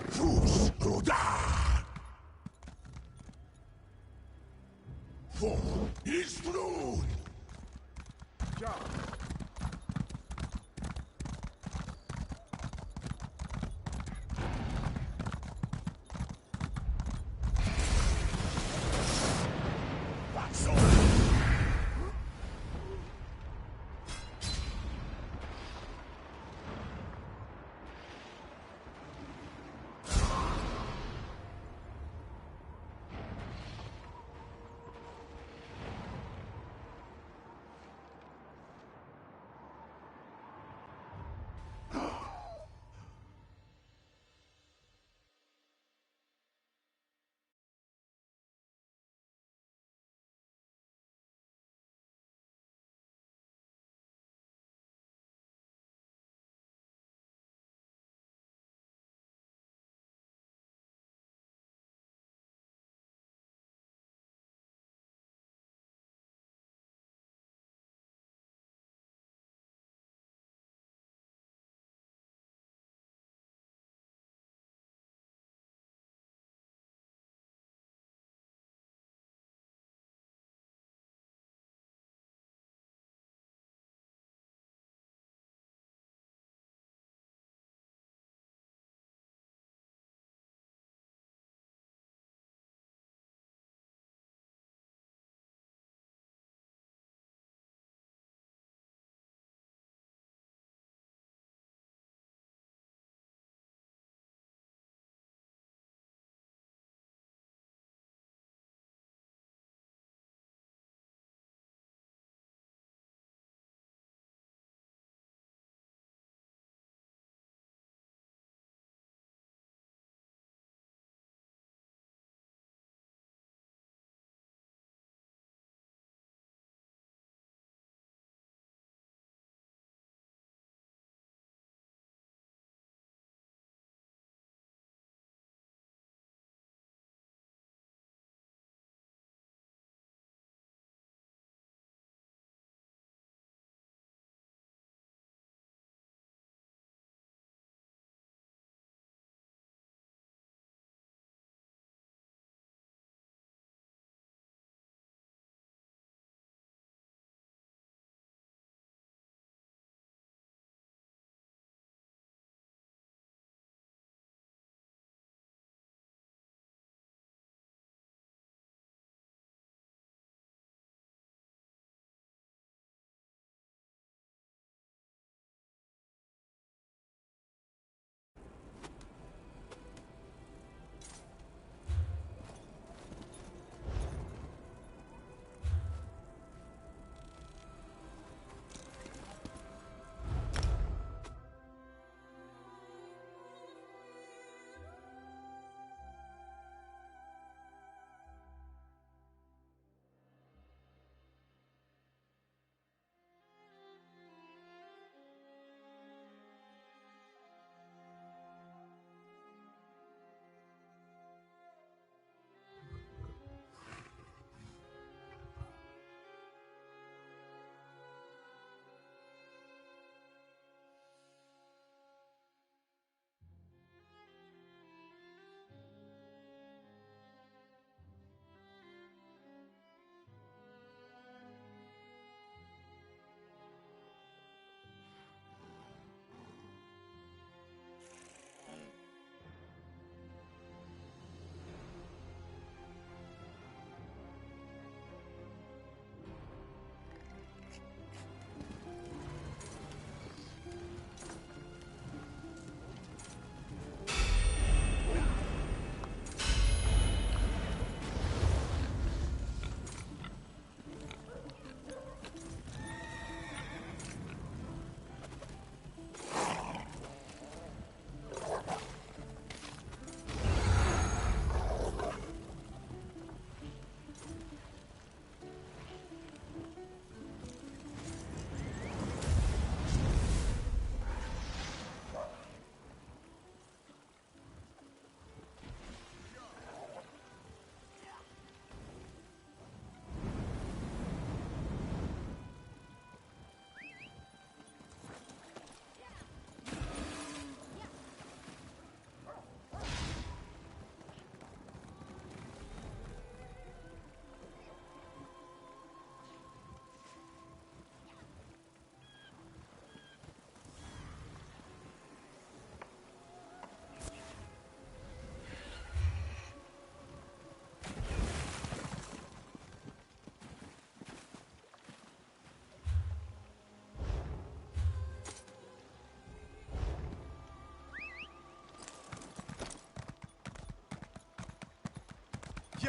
Fus Rodar! For his throne! That's all!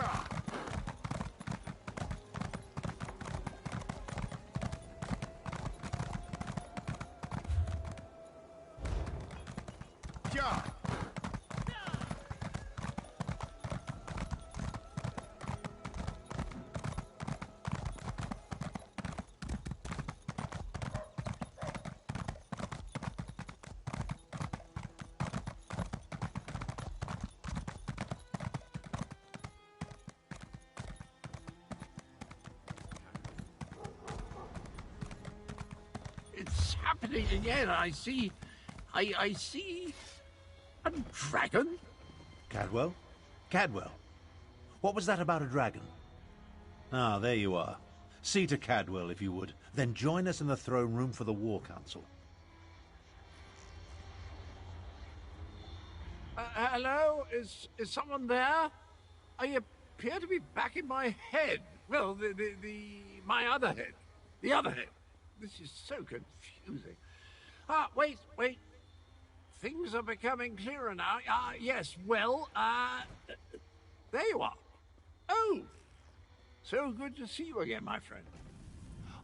Yeah. Yeah. It's happening again. I see a dragon. Cadwell? Cadwell? What was that about a dragon? Ah, there you are. See to Cadwell, if you would. Then join us in the throne room for the War Council. Hello? Is someone there? I appear to be back in my head. Well, my other head. The other head. This is so confusing. Wait. Things are becoming clearer now. Yes, well, there you are. Oh, so good to see you again, my friend.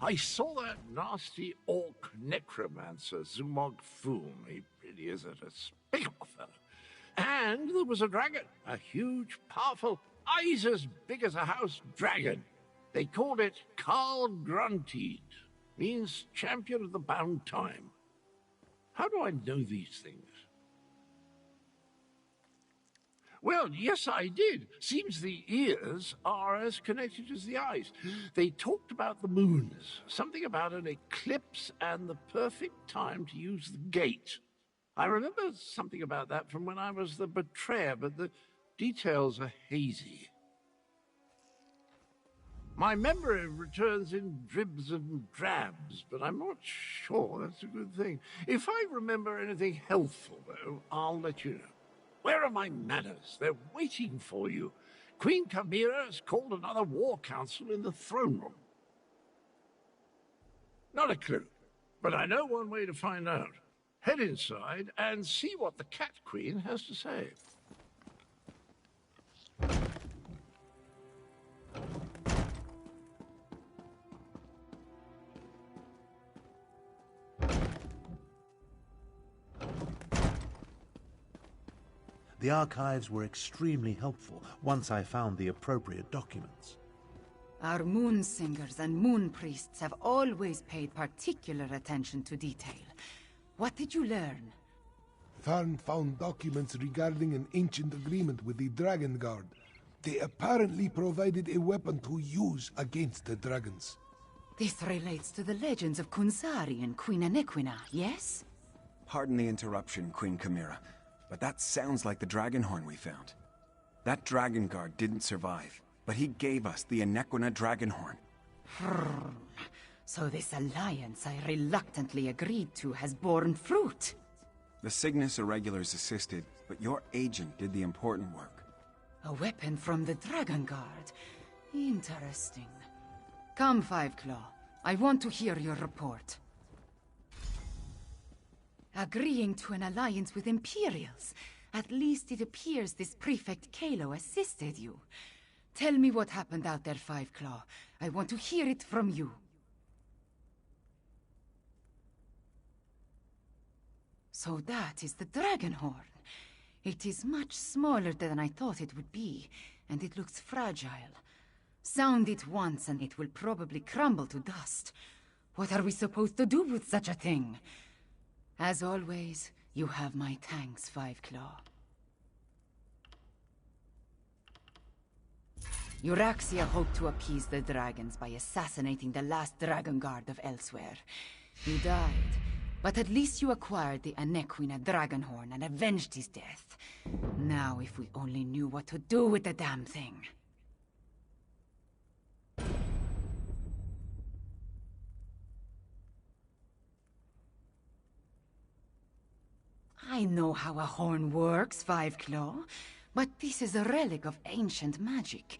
I saw that nasty orc necromancer, Zumog Foom. He really is a despicable fellow. And there was a dragon, a huge, powerful, eyes as big as a house dragon. They called it Carl Grunteed, means champion of the bound time. How do I know these things? Well, yes, I did. Seems the ears are as connected as the eyes. They talked about the moons, something about an eclipse and the perfect time to use the gate. I remember something about that from when I was the betrayer, but the details are hazy. My memory returns in dribs and drabs, but I'm not sure that's a good thing. If I remember anything helpful, though, I'll let you know. Where are my manners? They're waiting for you. Queen Chimera has called another war council in the throne room. Not a clue, but I know one way to find out. Head inside and see what the Cat Queen has to say. The archives were extremely helpful once I found the appropriate documents. Our moon singers and moon priests have always paid particular attention to detail. What did you learn? Tharn found documents regarding an ancient agreement with the Dragon Guard. They apparently provided a weapon to use against the dragons. This relates to the legends of Kunsari and Queen Anequina, yes? Pardon the interruption, Queen Chimera, but that sounds like the dragon horn we found. That Dragon Guard didn't survive, but he gave us the Anequina dragon horn. So this alliance I reluctantly agreed to has borne fruit. The Cygnus Irregulars assisted, but your agent did the important work. A weapon from the Dragon Guard. Interesting. Come, Five Claw. I want to hear your report. Agreeing to an alliance with Imperials. At least it appears this Prefect Kalo assisted you. Tell me what happened out there, Five Claw. I want to hear it from you. So that is the dragon horn. It is much smaller than I thought it would be, and it looks fragile. Sound it once and it will probably crumble to dust. What are we supposed to do with such a thing? As always, you have my thanks, Five Claw. Euraxia hoped to appease the dragons by assassinating the last Dragon Guard of Elsweyr. He died, but at least you acquired the Anequina Dragonhorn and avenged his death. Now if we only knew what to do with the damn thing. I know how a horn works, Five Claw, but this is a relic of ancient magic.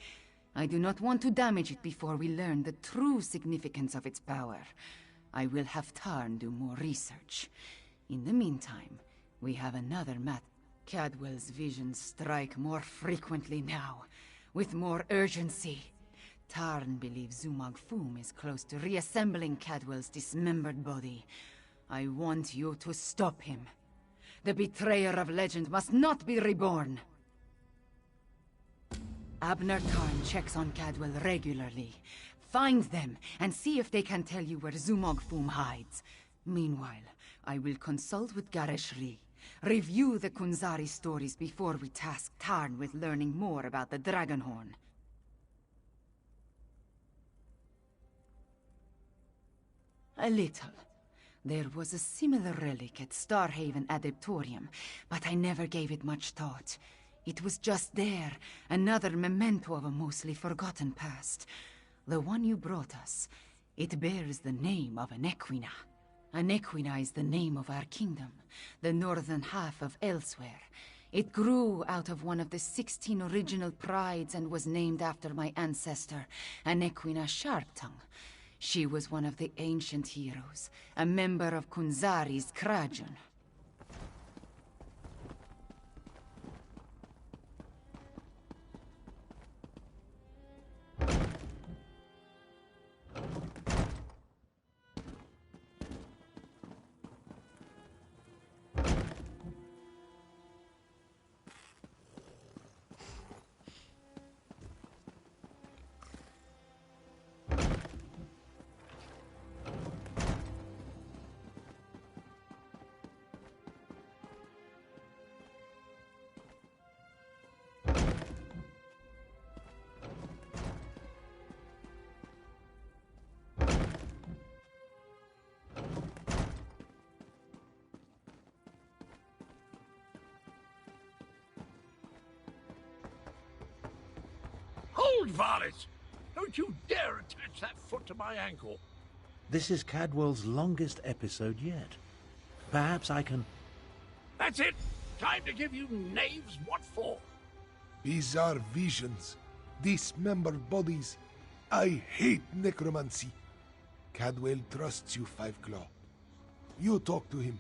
I do not want to damage it before we learn the true significance of its power. I will have Tarn do more research. In the meantime, we have another matter. Cadwell's visions strike more frequently now. with more urgency. Tarn believes Zumog Foom is close to reassembling Cadwell's dismembered body. I want you to stop him. The betrayer of legend must not be reborn. Abner Tarn checks on Cadwell regularly. Find them and see if they can tell you where Zumog Foom hides. Meanwhile, I will consult with Gareshri. Review the Kunzari stories before we task Tarn with learning more about the Dragonhorn. A little. There was a similar relic at Starhaven Adeptorium, but I never gave it much thought. It was just there, another memento of a mostly forgotten past. The one you brought us, it bears the name of an Equina. An Equina is the name of our kingdom, the northern half of Elsweyr. It grew out of one of the 16 original prides and was named after my ancestor, an Equina Sharptongue. She was one of the ancient heroes, a member of Kunzari's Krajan. Hold, varlet! Don't you dare attach that foot to my ankle. This is Cadwell's longest episode yet. Perhaps I can... That's it! Time to give you knaves what for. Bizarre visions. Dismembered bodies. I hate necromancy. Cadwell trusts you, Five Claw. You talk to him.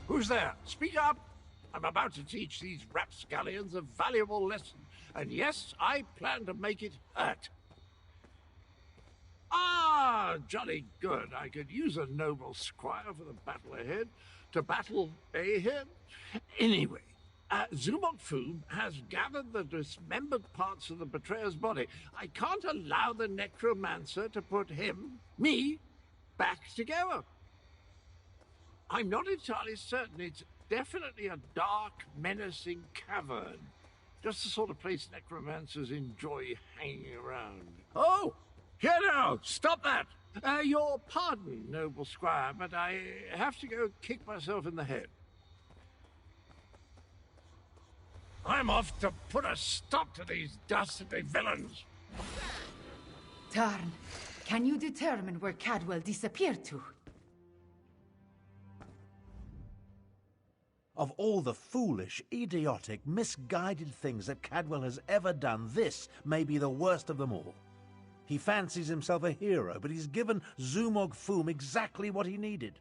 Who's there? Speak up! I'm about to teach these rapscallions a valuable lesson. And yes, I plan to make it hurt. Ah, jolly good. I could use a noble squire for the battle ahead. To battle ahead? Anyway, Zumog Foom has gathered the dismembered parts of the betrayer's body. I can't allow the necromancer to put me, back together. I'm not entirely certain. It's definitely a dark, menacing cavern. Just the sort of place necromancers enjoy hanging around. Oh! Here now! Stop that! Your pardon, noble squire, but I have to go kick myself in the head. I'm off to put a stop to these dastardly villains. Tarn, can you determine where Cadwell disappeared to? Of all the foolish, idiotic, misguided things that Cadwell has ever done, this may be the worst of them all. He fancies himself a hero, but he's given Zumog Foom exactly what he needed.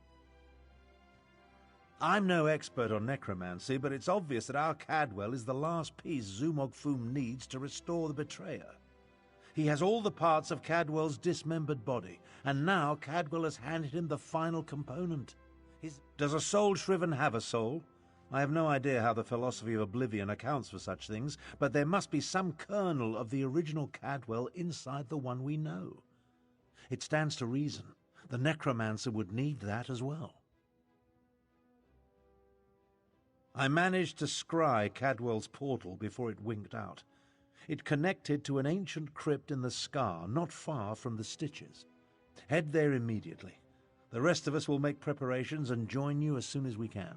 I'm no expert on necromancy, but it's obvious that our Cadwell is the last piece Zumog Foom needs to restore the betrayer. He has all the parts of Cadwell's dismembered body, and now Cadwell has handed him the final component. Does a soul shriven have a soul? I have no idea how the philosophy of oblivion accounts for such things, but there must be some kernel of the original Cadwell inside the one we know. It stands to reason the necromancer would need that as well. I managed to scry Cadwell's portal before it winked out. It connected to an ancient crypt in the Scar, not far from the Stitches. Head there immediately. The rest of us will make preparations and join you as soon as we can.